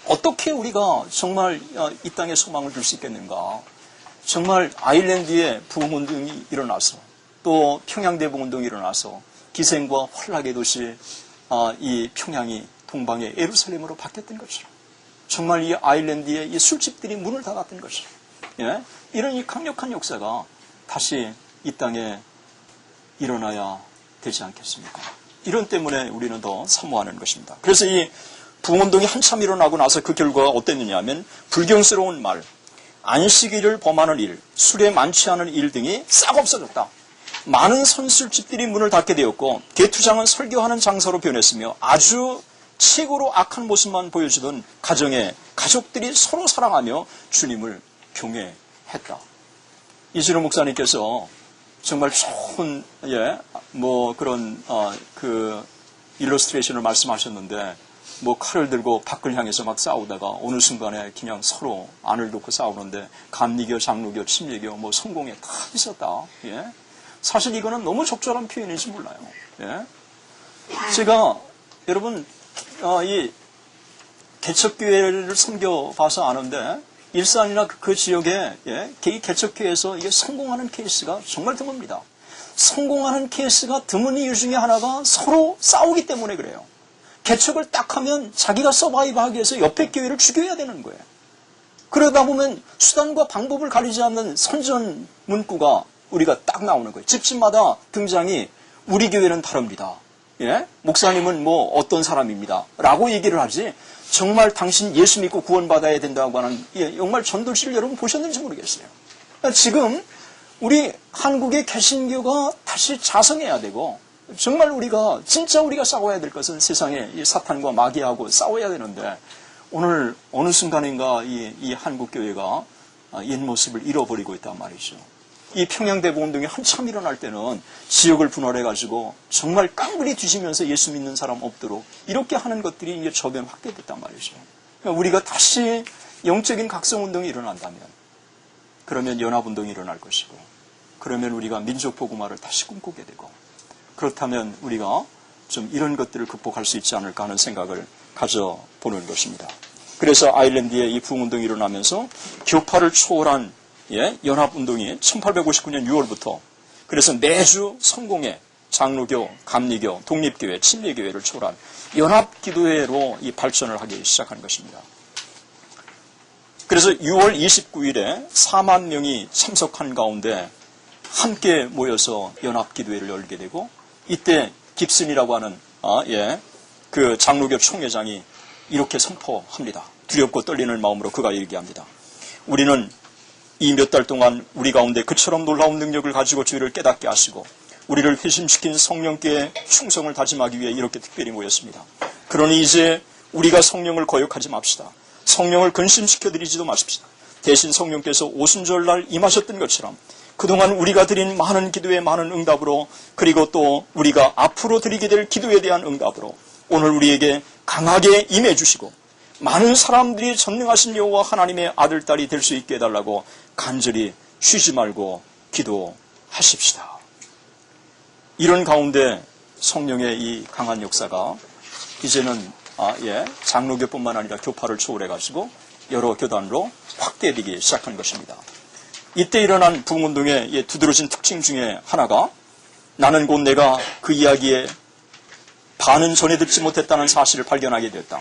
어떻게 우리가 정말 이 땅에 소망을 둘 수 있겠는가? 정말 아일랜드에 부흥운동이 일어나서 또 평양대북운동이 일어나서 기생과 환락의 도시 이 평양이 동방의 예루살렘으로 바뀌었던 것처럼 정말 이 아일랜드의 이 술집들이 문을 닫았던 것처럼 이런 이 강력한 역사가 다시 이 땅에 일어나야 되지 않겠습니까? 이런 때문에 우리는 더 사모하는 것입니다. 그래서 이 부흥운동이 한참 일어나고 나서 그 결과가 어땠느냐 하면 불경스러운 말, 안식일을 범하는 일, 술에 만취하는 일 등이 싹 없어졌다. 많은 선술집들이 문을 닫게 되었고 대투장은 설교하는 장사로 변했으며 아주 최고로 악한 모습만 보여주던 가정의 가족들이 서로 사랑하며 주님을 경외했다. 이진호 목사님께서 정말 좋은 그런 그 일러스트레이션을 말씀하셨는데 뭐 칼을 들고 밖을 향해서 막 싸우다가 어느 순간에 그냥 서로 안을 놓고 싸우는데 감리교, 장로교, 침례교, 뭐 성공회 다 있었다. 예? 사실 이거는 너무 적절한 표현인지 몰라요. 예? 제가 여러분 이 개척교회를 섬겨봐서 아는데 일산이나 그 지역에 이 개척교회에서 이게 성공하는 케이스가 정말 드뭅니다. 성공하는 케이스가 드문 이유 중에 하나가 서로 싸우기 때문에 그래요. 개척을 딱 하면 자기가 서바이브하기 위해서 옆에 교회를 죽여야 되는 거예요. 그러다 보면 수단과 방법을 가리지 않는 선전 문구가 우리가 딱 나오는 거예요. 집집마다 등장이 우리 교회는 다릅니다. 예? 목사님은 뭐 어떤 사람입니다. 라고 얘기를 하지 정말 당신 예수 믿고 구원받아야 된다고 하는 정말 전도지를 여러분 보셨는지 모르겠어요. 지금 우리 한국의 개신교가 다시 자성해야 되고 정말 진짜 우리가 싸워야 될 것은 세상에 이 사탄과 마귀하고 싸워야 되는데 오늘 어느 순간인가 이 한국교회가 옛 모습을 잃어버리고 있단 말이죠. 이 평양대복운동이 한참 일어날 때는 지역을 분할해가지고 정말 깡그리 뒤지면서 예수 믿는 사람 없도록 이렇게 하는 것들이 이제 저변 확대됐단 말이죠. 그러니까 우리가 다시 영적인 각성운동이 일어난다면 그러면 연합운동이 일어날 것이고 그러면 우리가 민족복음화를 다시 꿈꾸게 되고 그렇다면 우리가 좀 이런 것들을 극복할 수 있지 않을까 하는 생각을 가져보는 것입니다. 그래서 아일랜드에 이 부흥운동이 일어나면서 교파를 초월한 연합운동이 1859년 6월부터 그래서 매주 성공회, 장로교, 감리교, 독립교회, 침례교회를 초월한 연합기도회로 이 발전을 하기 시작한 것입니다. 그래서 6월 29일에 4만 명이 참석한 가운데 함께 모여서 연합기도회를 열게 되고 이때 깁슨이라고 하는 그 장로교 총회장이 이렇게 선포합니다. 두렵고 떨리는 마음으로 그가 얘기합니다. 우리는 이 몇 달 동안 우리 가운데 그처럼 놀라운 능력을 가지고 주의를 깨닫게 하시고 우리를 회심시킨 성령께 충성을 다짐하기 위해 이렇게 특별히 모였습니다. 그러니 이제 우리가 성령을 거역하지 맙시다. 성령을 근심시켜드리지도 마십시다. 대신 성령께서 오순절날 임하셨던 것처럼 그동안 우리가 드린 많은 기도의 많은 응답으로 그리고 또 우리가 앞으로 드리게 될 기도에 대한 응답으로 오늘 우리에게 강하게 임해 주시고 많은 사람들이 전능하신 여호와 하나님의 아들, 딸이 될 수 있게 해달라고 간절히 쉬지 말고 기도하십시다. 이런 가운데 성령의 이 강한 역사가 이제는 장로교뿐만 아니라 교파를 초월해가지고 여러 교단으로 확대되기 시작한 것입니다. 이때 일어난 부흥운동의 두드러진 특징 중에 하나가 나는 곧 내가 그 이야기에 반은 전해 듣지 못했다는 사실을 발견하게 되었다.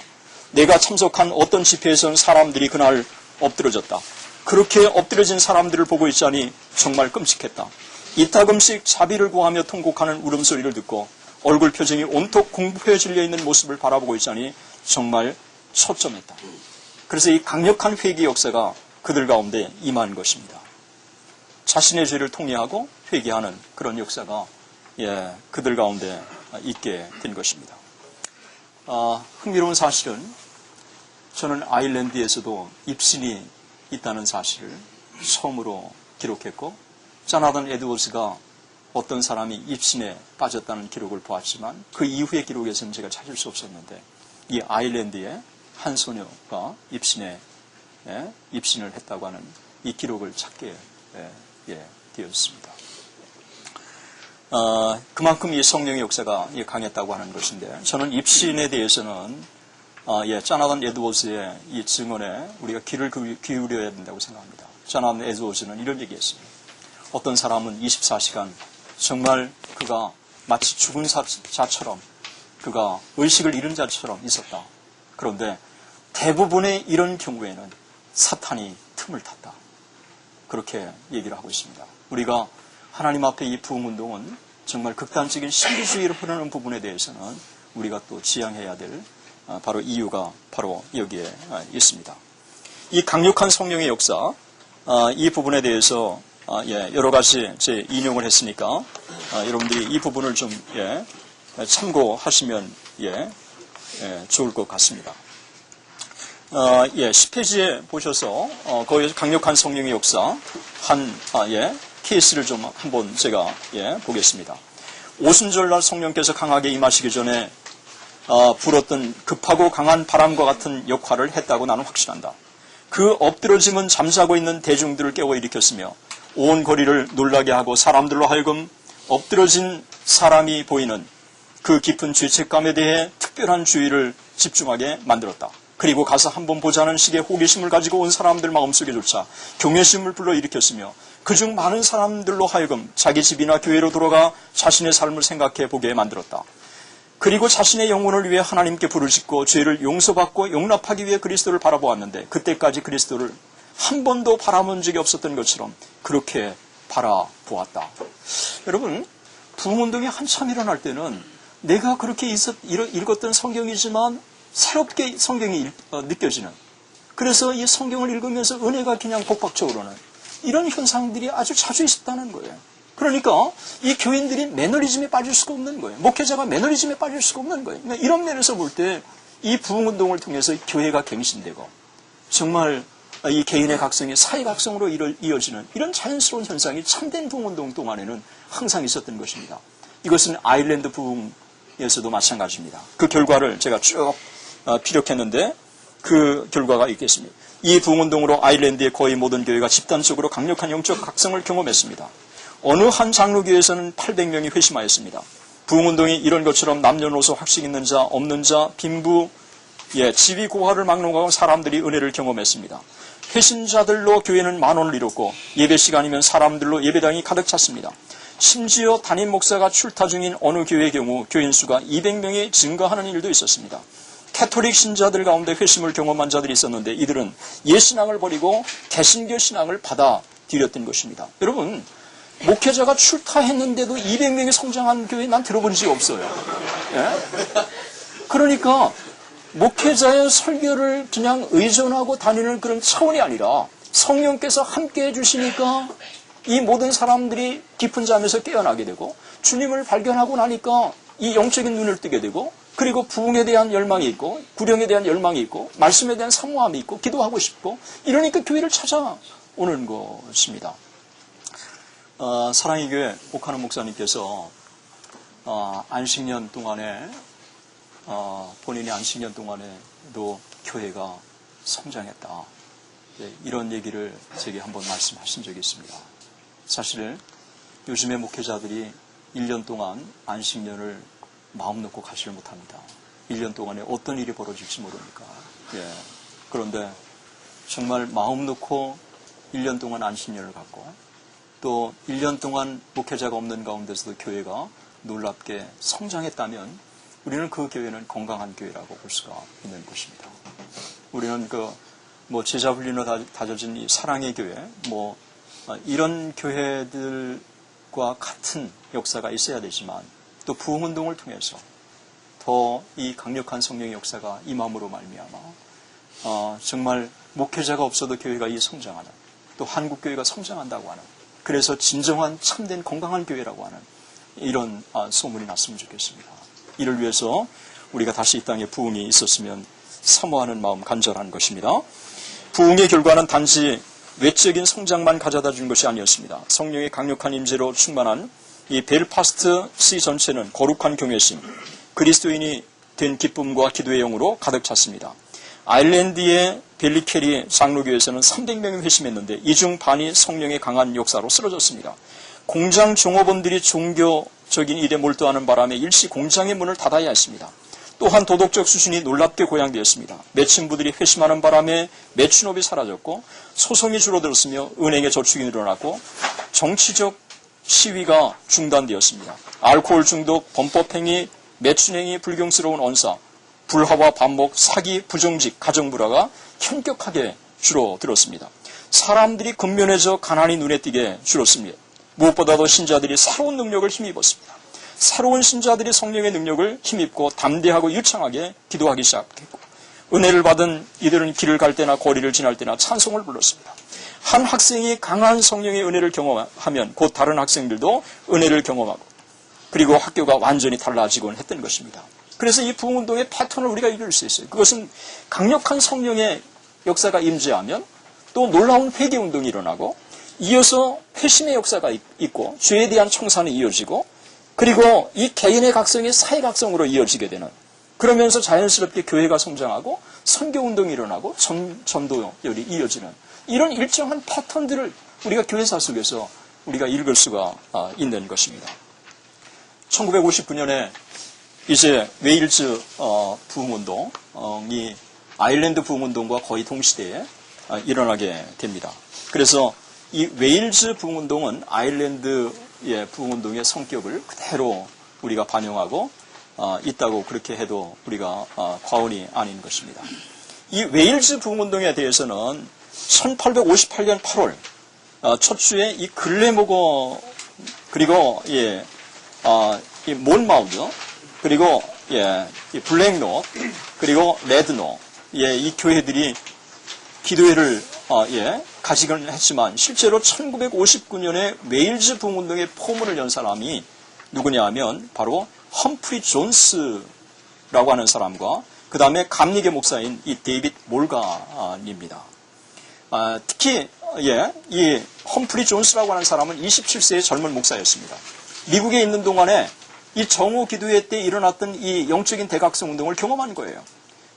내가 참석한 어떤 집회에서는 사람들이 그날 엎드러졌다. 그렇게 엎드려진 사람들을 보고 있자니 정말 끔찍했다. 이따금씩 자비를 구하며 통곡하는 울음소리를 듣고 얼굴 표정이 온통 공포에 질려있는 모습을 바라보고 있자니 정말 초점했다. 그래서 이 강력한 회개 역사가 그들 가운데 임한 것입니다. 자신의 죄를 통회하고 회개하는 그런 역사가 그들 가운데 있게 된 것입니다. 흥미로운 사실은 저는 아일랜드에서도 입신이 있다는 사실을 처음으로 기록했고 조나단 에드워즈가 어떤 사람이 입신에 빠졌다는 기록을 보았지만 그 이후의 기록에서는 제가 찾을 수 없었는데 이 아일랜드의 한 소녀가 입신을 했다고 하는 이 기록을 찾게 되었습니다. 그만큼 이 성령의 역사가 강했다고 하는 것인데 저는 입신에 대해서는 조나단 에드워즈의 이 증언에 우리가 귀를 기울여야 된다고 생각합니다. 조나단 에드워즈는 이런 얘기했습니다. 어떤 사람은 24시간 정말 그가 마치 죽은 자처럼 그가 의식을 잃은 자처럼 있었다. 그런데 대부분의 이런 경우에는 사탄이 틈을 탔다. 그렇게 얘기를 하고 있습니다. 우리가 하나님 앞에 이 부흥운동은 정말 극단적인 신비주의로 흐르는 부분에 대해서는 우리가 또 지양해야 될 바로 이유가 바로 여기에 있습니다. 이 강력한 성령의 역사, 이 부분에 대해서 여러 가지 제 인용을 했으니까 여러분들이 이 부분을 좀 참고하시면 좋을 것 같습니다. 10페이지에 보셔서 거기에서 강력한 성령의 역사 케이스를 좀 한번 제가 보겠습니다. 오순절날 성령께서 강하게 임하시기 전에 불었던 급하고 강한 바람과 같은 역할을 했다고 나는 확신한다. 그 엎드러짐은 잠자고 있는 대중들을 깨워 일으켰으며 온 거리를 놀라게 하고 사람들로 하여금 엎드러진 사람이 보이는 그 깊은 죄책감에 대해 특별한 주의를 집중하게 만들었다. 그리고 가서 한번 보자는 식의 호기심을 가지고 온 사람들 마음속에조차 경외심을 불러일으켰으며 그중 많은 사람들로 하여금 자기 집이나 교회로 돌아가 자신의 삶을 생각해 보게 만들었다. 그리고 자신의 영혼을 위해 하나님께 부르짖고 죄를 용서받고 용납하기 위해 그리스도를 바라보았는데 그때까지 그리스도를 한 번도 바라본 적이 없었던 것처럼 그렇게 바라보았다. 여러분, 부흥운동이 한참 일어날 때는 내가 그렇게 읽었던 성경이지만 새롭게 성경이 느껴지는, 그래서 이 성경을 읽으면서 은혜가 그냥 복박적으로 오는 이런 현상들이 아주 자주 있었다는 거예요. 그러니까 이 교인들이 매너리즘에 빠질 수가 없는 거예요. 목회자가 매너리즘에 빠질 수가 없는 거예요. 그러니까 이런 면에서 볼 때 이 부흥운동을 통해서 교회가 갱신되고 정말 이 개인의 각성이 사회 각성으로 이어지는 이런 자연스러운 현상이 참된 부흥운동 동안에는 항상 있었던 것입니다. 이것은 아일랜드 부흥에서도 마찬가지입니다. 그 결과를 제가 쭉 피력했는데 그 결과가 있겠습니다. 이 부흥운동으로 아일랜드의 거의 모든 교회가 집단적으로 강력한 영적 각성을 경험했습니다. 어느 한 장로교회에서는 800명이 회심하였습니다. 부흥운동이 이런 것처럼 남녀노소 학식 있는 자, 없는 자, 빈부, 지위 고하를 막론하고 사람들이 은혜를 경험했습니다. 회신자들로 교회는 만원을 이뤘고 예배 시간이면 사람들로 예배당이 가득 찼습니다. 심지어 담임 목사가 출타 중인 어느 교회의 경우 교인 수가 200명이 증가하는 일도 있었습니다. 캐톨릭 신자들 가운데 회심을 경험한 자들이 있었는데 이들은 옛신앙을 버리고 개신교 신앙을 받아들였던 것입니다. 여러분, 목회자가 출타했는데도 200명이 성장한 교회 난 들어본 적이 없어요. 예? 그러니까 목회자의 설교를 그냥 의존하고 다니는 그런 차원이 아니라 성령께서 함께 해주시니까 이 모든 사람들이 깊은 잠에서 깨어나게 되고 주님을 발견하고 나니까 이 영적인 눈을 뜨게 되고 그리고 부흥에 대한 열망이 있고 구령에 대한 열망이 있고 말씀에 대한 사모함이 있고 기도하고 싶고 이러니까 교회를 찾아오는 것입니다. 사랑의 교회 옥하는 목사님께서 안식년 동안에 본인의 안식년 동안에도 교회가 성장했다. 이런 얘기를 제게 한번 말씀하신 적이 있습니다. 사실 요즘의 목회자들이 1년 동안 안식년을 마음 놓고 가지를 못합니다. 1년 동안에 어떤 일이 벌어질지 모르니까. 그런데 정말 마음 놓고 1년 동안 안식년을 갖고 또 1년 동안 목회자가 없는 가운데서도 교회가 놀랍게 성장했다면 우리는 그 교회는 건강한 교회라고 볼 수가 있는 것입니다. 우리는 제자 훈련으로 다져진 이 사랑의 교회, 이런 교회들과 같은 역사가 있어야 되지만 또 부흥운동을 통해서 더 이 강력한 성령의 역사가 임함으로 말미암아 정말 목회자가 없어도 교회가 성장하는, 또 한국 교회가 성장한다고 하는, 그래서 진정한 참된 건강한 교회라고 하는 이런 소문이 났으면 좋겠습니다. 이를 위해서 우리가 다시 이 땅에 부흥이 있었으면 사모하는 마음 간절한 것입니다. 부흥의 결과는 단지 외적인 성장만 가져다 준 것이 아니었습니다. 성령의 강력한 임재로 충만한 이 벨파스트 시 전체는 거룩한 경외심, 그리스도인이 된 기쁨과 기도의 영으로 가득 찼습니다. 아일랜드의 벨리케리 장로교에서는 300명이 회심했는데 이 중 반이 성령의 강한 역사로 쓰러졌습니다. 공장 종업원들이 종교적인 일에 몰두하는 바람에 일시 공장의 문을 닫아야 했습니다. 또한 도덕적 수준이 놀랍게 고양되었습니다. 매춘부들이 회심하는 바람에 매춘업이 사라졌고 소송이 줄어들었으며 은행의 저축이 늘어났고 정치적 시위가 중단되었습니다. 알코올 중독, 범법행위, 매춘행위, 불경스러운 언사, 불화와 반목, 사기, 부정직, 가정불화가 현격하게 줄어들었습니다. 사람들이 근면해져 가난이 눈에 띄게 줄었습니다. 무엇보다도 신자들이 새로운 능력을 힘입었습니다. 새로운 신자들이 성령의 능력을 힘입고 담대하고 유창하게 기도하기 시작했고 은혜를 받은 이들은 길을 갈 때나 거리를 지날 때나 찬송을 불렀습니다. 한 학생이 강한 성령의 은혜를 경험하면 곧 다른 학생들도 은혜를 경험하고 그리고 학교가 완전히 달라지곤 했던 것입니다. 그래서 이 부흥운동의 패턴을 우리가 읽을 수 있어요. 그것은 강력한 성령의 역사가 임재하면 또 놀라운 회개운동이 일어나고 이어서 회심의 역사가 있고 죄에 대한 청산이 이어지고 그리고 이 개인의 각성이 사회 각성으로 이어지게 되는 그러면서 자연스럽게 교회가 성장하고 선교운동이 일어나고 전도열이 이어지는 이런 일정한 패턴들을 우리가 교회사 속에서 우리가 읽을 수가 있는 것입니다. 1959년에 이제 웨일즈 부흥운동이 아일랜드 부흥운동과 거의 동시대에 일어나게 됩니다. 그래서 이 웨일즈 부흥운동은 아일랜드의 부흥운동의 성격을 그대로 우리가 반영하고 있다고 그렇게 해도 우리가 과언이 아닌 것입니다. 이 웨일즈 부흥운동에 대해서는 1858년 8월 첫 주에 이 글래모거 그리고 이 몬마우드 그리고 이 블랙노 그리고 레드노 이 교회들이 기도회를 가지긴 했지만 실제로 1959년에 웨일즈 부흥운동의 포문을 연 사람이 누구냐 하면 바로 험프리 존스라고 하는 사람과 그 다음에 감리교 목사인 이 데이빗 몰간입니다. 특히 이 험프리 존스라고 하는 사람은 27세의 젊은 목사였습니다. 미국에 있는 동안에 이 정오 기도회 때 일어났던 이 영적인 대각성 운동을 경험한 거예요.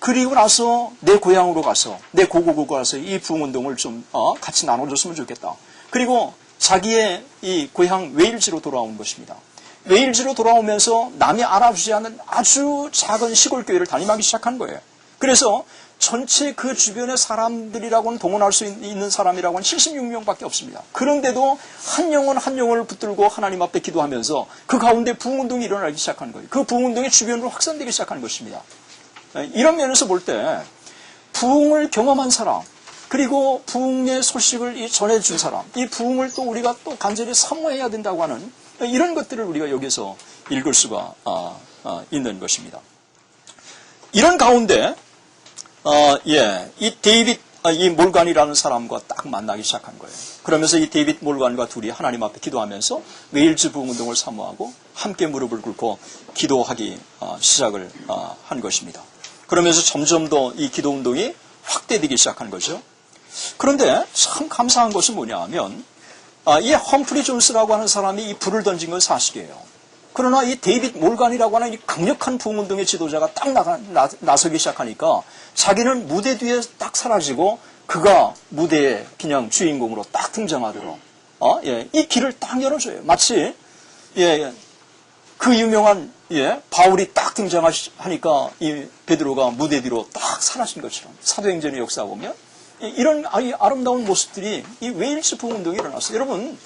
그리고 나서 내 고향으로 가서 내 고국으로 가서 이 부흥운동을 좀 같이 나눠줬으면 좋겠다. 그리고 자기의 이 고향 웨일즈로 돌아온 것입니다. 웨일즈로 돌아오면서 남이 알아주지 않는 아주 작은 시골 교회를 담임하기 시작한 거예요. 그래서 전체 그 주변의 사람들이라고는 동원할 수 있는 사람이라고는 76명밖에 없습니다. 그런데도 한 영혼 한 영혼을 붙들고 하나님 앞에 기도하면서 그 가운데 부흥운동이 일어나기 시작한 거예요. 그 부흥운동이 주변으로 확산되기 시작한 것입니다. 이런 면에서 볼 때 부흥을 경험한 사람 그리고 부흥의 소식을 전해준 사람 이 부흥을 또 우리가 또 간절히 사모해야 된다고 하는 이런 것들을 우리가 여기서 읽을 수가 있는 것입니다. 이런 가운데 이 데이빗 이 몰간이라는 사람과 딱 만나기 시작한 거예요. 그러면서 이 데이빗 몰간과 둘이 하나님 앞에 기도하면서 웨일즈 부흥운동을 사모하고 함께 무릎을 꿇고 기도하기 시작을 한 것입니다. 그러면서 점점 더 이 기도운동이 확대되기 시작한 거죠. 그런데 참 감사한 것은 뭐냐 하면 이 험프리 존스라고 하는 사람이 이 불을 던진 건 사실이에요. 그러나 이 데이빗 몰간이라고 하는 이 강력한 부흥운동의 지도자가 딱 나서기 시작하니까 자기는 무대 뒤에 딱 사라지고 그가 무대에 그냥 주인공으로 딱 등장하도록 이 길을 딱 열어줘요. 마치 그 유명한 바울이 딱 등장하니까 이 베드로가 무대 뒤로 딱 사라진 것처럼 사도행전의 역사 보면 이런 아름다운 모습들이 이 웨일즈 부흥운동이 일어났어요. 여러분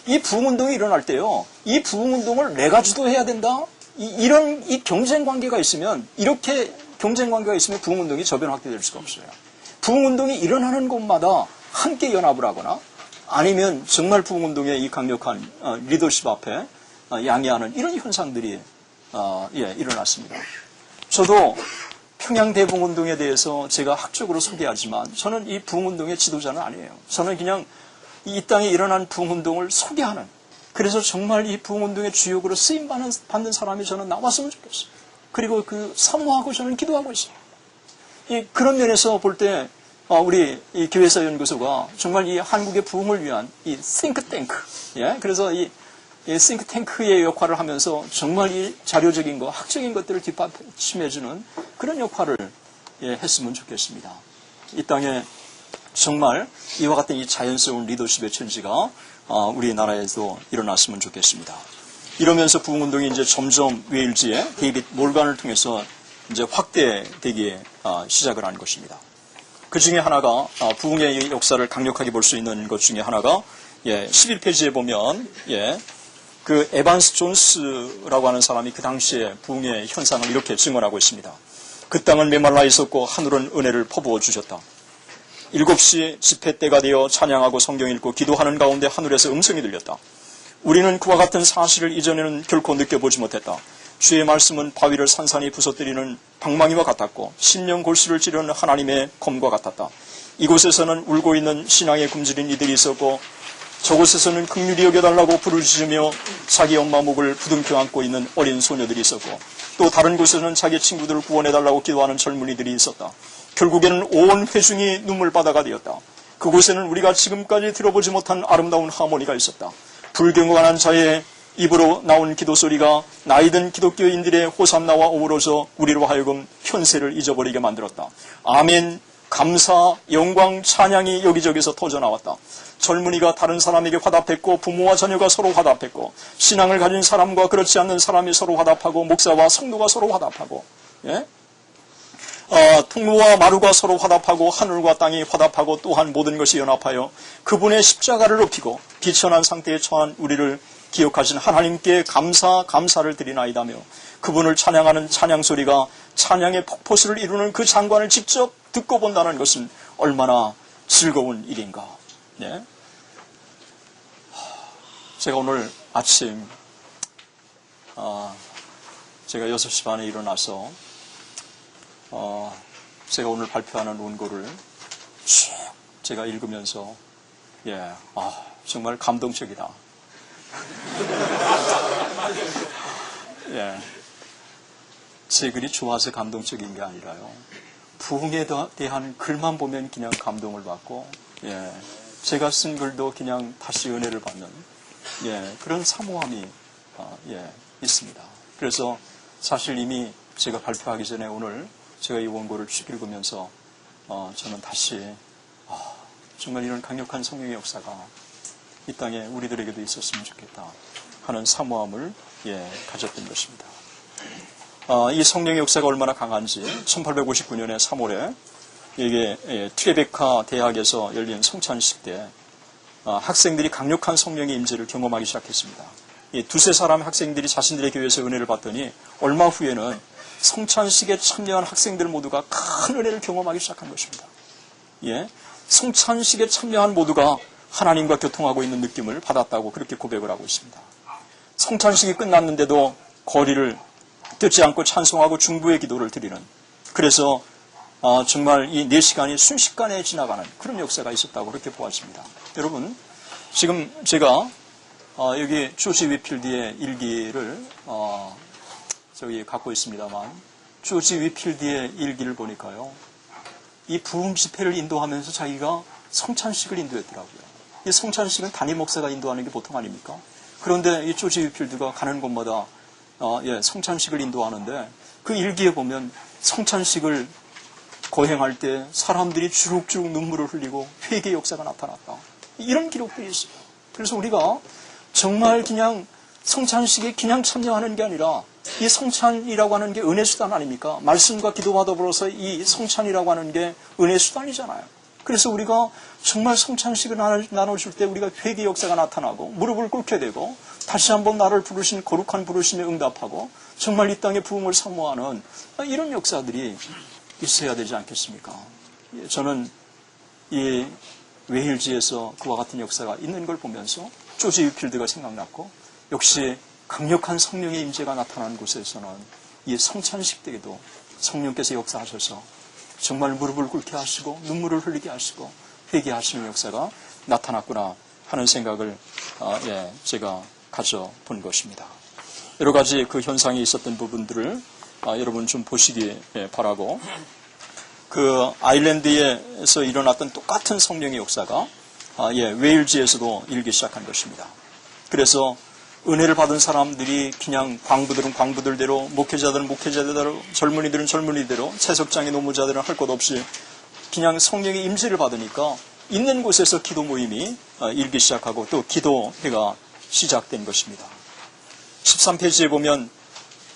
이 부흥운동이 일어날 때요. 이 부흥운동을 내가 주도해야 된다. 이런 경쟁관계가 있으면 이렇게 경쟁관계가 있으면 부흥운동이 저변 확대될 수가 없어요. 부흥운동이 일어나는 곳마다 함께 연합을 하거나 아니면 정말 부흥운동의 이 강력한 리더십 앞에 양해하는 이런 현상들이 일어났습니다. 저도 평양대부흥운동에 대해서 제가 학적으로 소개하지만 저는 이 부흥운동의 지도자는 아니에요. 저는 그냥 이 땅에 일어난 부흥운동을 소개하는 그래서 정말 이 부흥운동의 주역으로 쓰임받는 사람이 저는 나왔으면 좋겠어요. 그리고 그 사모하고 저는 기도하고 있어요. 그런 면에서 볼 때 우리 이 교회사 연구소가 정말 이 한국의 부흥을 위한 이 싱크탱크 그래서 이 싱크탱크의 역할을 하면서 정말 이 자료적인 거, 학적인 것들을 뒷받침해주는 그런 역할을 했으면 좋겠습니다. 이 땅에 정말 이와 같은 이 자연스러운 리더십의 천지가 우리나라에도 일어났으면 좋겠습니다. 이러면서 부흥운동이 이제 점점 웨일즈의 데이빗 몰간을 통해서 이제 확대되기 시작을 한 것입니다. 그 중에 하나가 부흥의 역사를 강력하게 볼 수 있는 것 중에 하나가 11페이지에 보면 그 에반스 존스라고 하는 사람이 그 당시에 부흥의 현상을 이렇게 증언하고 있습니다. 그 땅은 메말라 있었고 하늘은 은혜를 퍼부어 주셨다. 7시 집회 때가 되어 찬양하고 성경 읽고 기도하는 가운데 하늘에서 음성이 들렸다. 우리는 그와 같은 사실을 이전에는 결코 느껴보지 못했다. 주의 말씀은 바위를 산산이 부서뜨리는 방망이와 같았고 심령 골수를 찌르는 하나님의 검과 같았다. 이곳에서는 울고 있는 신앙에 굶주린 이들이 있었고 저곳에서는 긍휼히 여겨달라고 부르짖으며 자기 엄마 목을 부둥켜 안고 있는 어린 소녀들이 있었고 또 다른 곳에서는 자기 친구들을 구원해달라고 기도하는 젊은이들이 있었다. 결국에는 온 회중이 눈물바다가 되었다. 그곳에는 우리가 지금까지 들어보지 못한 아름다운 하모니가 있었다. 불경건한 자의 입으로 나온 기도 소리가 나이든 기독교인들의 호산나와 어우러져 우리로 하여금 현세를 잊어버리게 만들었다. 아멘, 감사, 영광, 찬양이 여기저기서 터져나왔다. 젊은이가 다른 사람에게 화답했고 부모와 자녀가 서로 화답했고 신앙을 가진 사람과 그렇지 않는 사람이 서로 화답하고 목사와 성도가 서로 화답하고 통로와 마루가 서로 화답하고 하늘과 땅이 화답하고 또한 모든 것이 연합하여 그분의 십자가를 높이고 비천한 상태에 처한 우리를 기억하신 하나님께 감사를 드리나이다며 그분을 찬양하는 찬양소리가 찬양의 폭포수를 이루는 그 장관을 직접 듣고 본다는 것은 얼마나 즐거운 일인가. 네? 제가 오늘 아침 제가 6시 반에 일어나서 제가 오늘 발표하는 원고를 쭉 제가 읽으면서 정말 감동적이다. 제 글이 좋아서 감동적인 게 아니라요. 부흥에 대한 글만 보면 그냥 감동을 받고, 제가 쓴 글도 그냥 다시 은혜를 받는, 그런 사모함이, 있습니다. 그래서 사실 이미 제가 발표하기 전에 오늘 제가 이 원고를 쭉 읽으면서, 저는 다시, 정말 이런 강력한 성령의 역사가 이 땅에 우리들에게도 있었으면 좋겠다 하는 사모함을, 가졌던 것입니다. 이 성령의 역사가 얼마나 강한지 1859년에 3월에 이게 트레베카 대학에서 열린 성찬식 때 학생들이 강력한 성령의 임재를 경험하기 시작했습니다. 이 두세 사람의 학생들이 자신들의 교회에서 은혜를 받더니 얼마 후에는 성찬식에 참여한 학생들 모두가 큰 은혜를 경험하기 시작한 것입니다. 성찬식에 참여한 모두가 하나님과 교통하고 있는 느낌을 받았다고 그렇게 고백을 하고 있습니다. 성찬식이 끝났는데도 거리를 듣지 않고 찬송하고 중보의 기도를 드리는, 그래서 정말 이 4시간이 순식간에 지나가는 그런 역사가 있었다고 그렇게 보았습니다. 여러분, 지금 제가 여기 조지 위필드의 일기를 갖고 있습니다만, 조지 위필드의 일기를 보니까요, 이 부흥 집회를 인도하면서 자기가 성찬식을 인도했더라고요. 이 성찬식은 담임 목사가 인도하는 게 보통 아닙니까? 그런데 이 조지 위필드가 가는 곳마다 성찬식을 인도하는데 그 일기에 보면 성찬식을 거행할 때 사람들이 주룩주룩 눈물을 흘리고 회개의 역사가 나타났다. 이런 기록들이 있어요. 그래서 우리가 정말 그냥 성찬식에 그냥 참여하는 게 아니라 이 성찬이라고 하는 게 은혜 수단 아닙니까? 말씀과 기도와 더불어서 이 성찬이라고 하는 게 은혜 수단이잖아요. 그래서 우리가 정말 성찬식을 나눠줄 때 우리가 회개 역사가 나타나고 무릎을 꿇게 되고 다시 한번 나를 부르신 거룩한 부르심에 응답하고 정말 이 땅의 부흥을 사모하는 이런 역사들이 있어야 되지 않겠습니까? 저는 이 웨일즈에서 그와 같은 역사가 있는 걸 보면서 조지 위필드가 생각났고, 역시 강력한 성령의 임재가 나타나는 곳에서는 이 성찬식 때에도 성령께서 역사하셔서 정말 무릎을 꿇게 하시고 눈물을 흘리게 하시고 회개하시는 역사가 나타났구나 하는 생각을 제가 가져본 것입니다. 여러 가지 그 현상이 있었던 부분들을 여러분 좀 보시기 바라고, 그 아일랜드에서 일어났던 똑같은 성령의 역사가 웨일즈에서도 일기 시작한 것입니다. 그래서 은혜를 받은 사람들이 그냥 광부들은 광부들대로, 목회자들은 목회자대로, 젊은이들은 젊은이대로, 채석장의 노무자들은 할 것 없이 그냥 성령의 임재를 받으니까 있는 곳에서 기도 모임이 일기 시작하고 또 기도회가 시작된 것입니다. 13페이지에 보면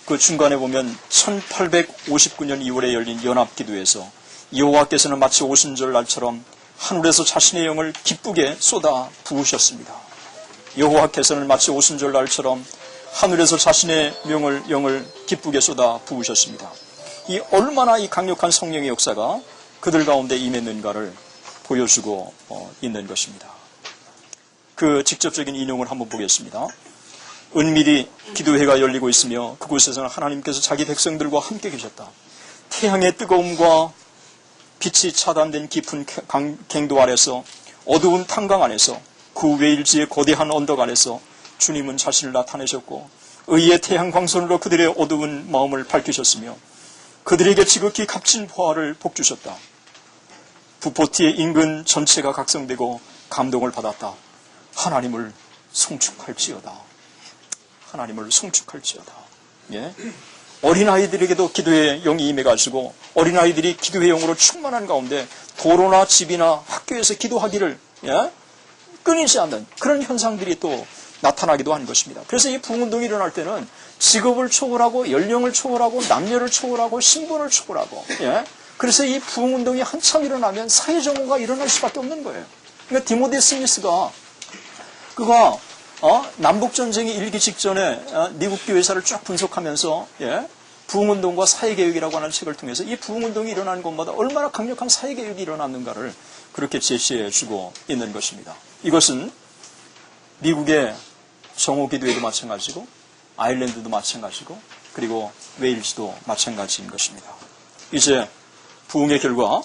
그 중간에 보면 1859년 2월에 열린 연합기도에서 여호와께서는 마치 오순절 날처럼 하늘에서 자신의 영을 기쁘게 쏟아 부으셨습니다. 여호와께서는 마치 오순절 날처럼 하늘에서 자신의 영을 기쁘게 쏟아 부으셨습니다. 이 얼마나 이 강력한 성령의 역사가 그들 가운데 임했는가를 보여주고 있는 것입니다. 그 직접적인 인용을 한번 보겠습니다. 은밀히 기도회가 열리고 있으며 그곳에서는 하나님께서 자기 백성들과 함께 계셨다. 태양의 뜨거움과 빛이 차단된 깊은 갱도 아래서, 어두운 탄광 안에서, 그 웨일즈의 거대한 언덕 안에서 주님은 자신을 나타내셨고 의의 태양 광선으로 그들의 어두운 마음을 밝히셨으며 그들에게 지극히 값진 보화를 복주셨다. 부포티의 인근 전체가 각성되고 감동을 받았다. 하나님을 송축할지어다. 하나님을 송축할지어다. 예? 어린아이들에게도 기도의 영이 임해가지고 어린아이들이 기도의 영으로 충만한 가운데 도로나 집이나 학교에서 기도하기를 끊이지 않는 그런 현상들이 또 나타나기도 하는 것입니다. 그래서 이 부흥운동이 일어날 때는 직업을 초월하고 연령을 초월하고 남녀를 초월하고 신분을 초월하고 그래서 이 부흥운동이 한참 일어나면 사회정오가 일어날 수밖에 없는 거예요. 그러니까 디모데 스미스가 그가 남북전쟁이 일기 직전에 미국 교회사를 쭉 분석하면서 부흥운동과 사회개혁이라고 하는 책을 통해서 이 부흥운동이 일어나는 곳마다 얼마나 강력한 사회개혁이 일어났는가를 그렇게 제시해 주고 있는 것입니다. 이것은 미국의 정오기도회도 마찬가지고 아일랜드도 마찬가지고 그리고 웨일즈도 마찬가지인 것입니다. 이제 부흥의 결과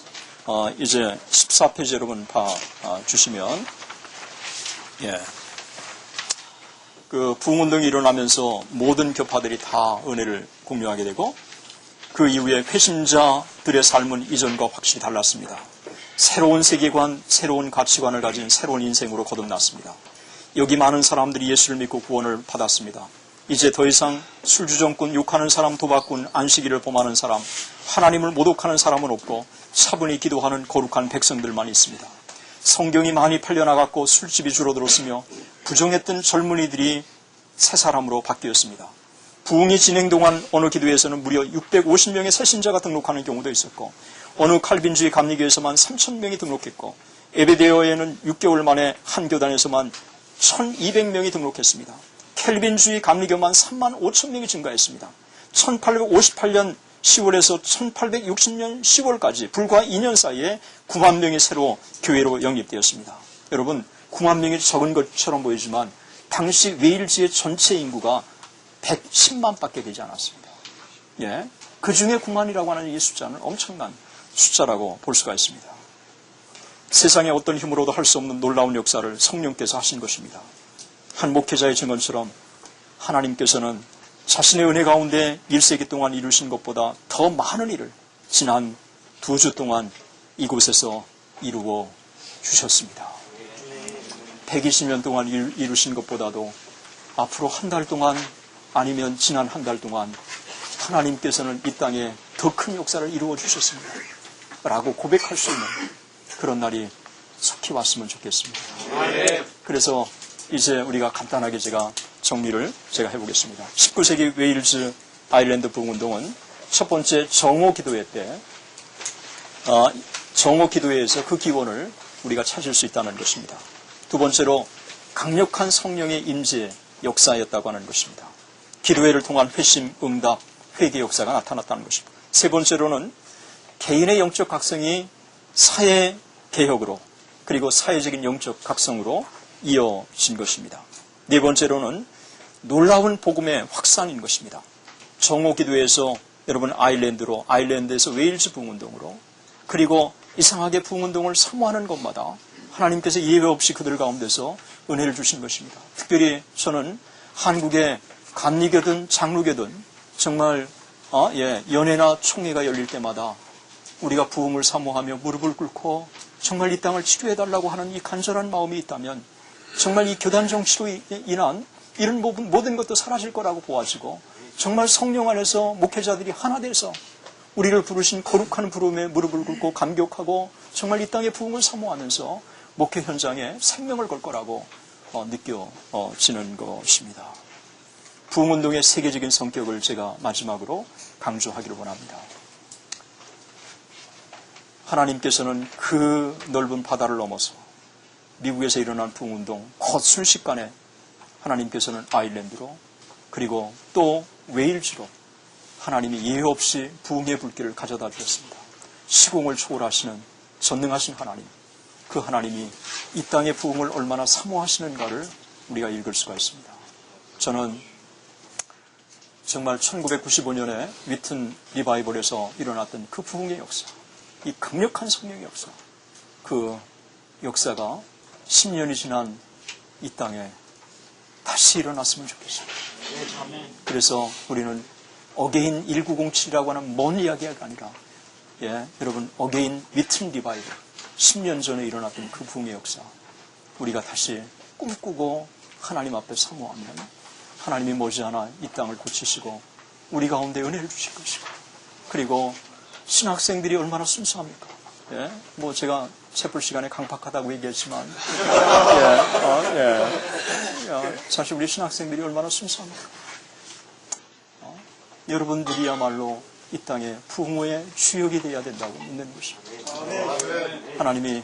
이제 14페이지 여러분 봐주시면 그 부흥운동이 일어나면서 모든 교파들이 다 은혜를 공유하게 되고 그 이후에 회심자들의 삶은 이전과 확실히 달랐습니다. 새로운 세계관, 새로운 가치관을 가진 새로운 인생으로 거듭났습니다. 여기 많은 사람들이 예수를 믿고 구원을 받았습니다. 이제 더 이상 술주정꾼, 욕하는 사람, 도박꾼, 안식일을 범하는 사람, 하나님을 모독하는 사람은 없고 차분히 기도하는 거룩한 백성들만 있습니다. 성경이 많이 팔려나갔고 술집이 줄어들었으며 부정했던 젊은이들이 새 사람으로 바뀌었습니다. 부흥이 진행 동안 어느 기도회에서는 무려 650명의 새신자가 등록하는 경우도 있었고 어느 칼빈주의 감리교에서만 3,000명이 등록했고 에베데어에는 6개월 만에 한 교단에서만 1,200명이 등록했습니다. 켈빈주의 감리교만 3만 5천 명이 증가했습니다. 1858년 10월에서 1860년 10월까지 불과 2년 사이에 9만 명이 새로 교회로 영입되었습니다. 여러분 9만 명이 적은 것처럼 보이지만 당시 웨일즈의 전체 인구가 110만 밖에 되지 않았습니다. 그 중에 9만이라고 하는 이 숫자는 엄청난 숫자라고 볼 수가 있습니다. 세상의 어떤 힘으로도 할 수 없는 놀라운 역사를 성령께서 하신 것입니다. 한 목회자의 증언처럼 하나님께서는 자신의 은혜 가운데 1세기 동안 이루신 것보다 더 많은 일을 지난 2주 동안 이곳에서 이루어 주셨습니다. 120년 동안 이루신 것보다도 앞으로 한 달 동안 아니면 지난 한 달 동안 하나님께서는 이 땅에 더 큰 역사를 이루어 주셨습니다. 라고 고백할 수 있는 그런 날이 속히 왔으면 좋겠습니다. 그래서 이제 우리가 간단하게 정리를 해보겠습니다. 19세기 웨일즈 아일랜드 부흥운동은 첫 번째 정오 기도회 때 정오 기도회에서 그 기원을 우리가 찾을 수 있다는 것입니다. 두 번째로 강력한 성령의 임재 역사였다고 하는 것입니다. 기도회를 통한 회심, 응답, 회개 역사가 나타났다는 것입니다. 세 번째로는 개인의 영적 각성이 사회 개혁으로 그리고 사회적인 영적 각성으로 이어진 것입니다. 네 번째로는 놀라운 복음의 확산인 것입니다. 정오 기도회에서 여러분 아일랜드에서 웨일즈 부흥운동으로 그리고 이상하게 부흥운동을 사모하는 것마다 하나님께서 예외 없이 그들 가운데서 은혜를 주신 것입니다. 특별히 저는 한국의 감리교든 장로교든 정말 연회나 총회가 열릴 때마다 우리가 부흥을 사모하며 무릎을 꿇고 정말 이 땅을 치료해달라고 하는 이 간절한 마음이 있다면 정말 이 교단 정치로 인한 이런 모든 것도 사라질 거라고 보아지고 정말 성령 안에서 목회자들이 하나 돼서 우리를 부르신 거룩한 부름에 무릎을 꿇고 감격하고 정말 이 땅의 부흥을 사모하면서 목회 현장에 생명을 걸 거라고 느껴지는 것입니다. 부흥운동의 세계적인 성격을 제가 마지막으로 강조하기를 원합니다. 하나님께서는 그 넓은 바다를 넘어서 미국에서 일어난 부흥운동 곧 순식간에 하나님께서는 아일랜드로 그리고 또 웨일즈로 하나님이 예외 없이 부흥의 불길을 가져다 주셨습니다. 시공을 초월하시는 전능하신 하나님, 그 하나님이 이 땅의 부흥을 얼마나 사모하시는가를 우리가 읽을 수가 있습니다. 저는 정말 1995년에 위튼 리바이벌에서 일어났던 그 부흥의 역사, 이 강력한 성령의 역사, 그 역사가 10년이 지난 이 땅에 다시 일어났으면 좋겠습니다. 그래서 우리는 어게인 1907이라고 하는 먼 이야기가 아니라 여러분 어게인 위튼 리바이벌 10년 전에 일어났던 그 부흥의 역사 우리가 다시 꿈꾸고 하나님 앞에 사모하면 하나님이 머지않아 이 땅을 고치시고 우리 가운데 은혜를 주실 것이고, 그리고 신학생들이 얼마나 순수합니까? 예? 뭐 제가 채플 시간에 강팍하다고 얘기했지만, 사실 우리 신학생들이 얼마나 순수합니까? 여러분들이야말로 이 땅에 부흥의 주역이 되어야 된다고 믿는 것입니다. 하나님이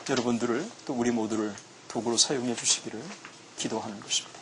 여러분들을 또 우리 모두를 도구로 사용해 주시기를 기도하는 것입니다.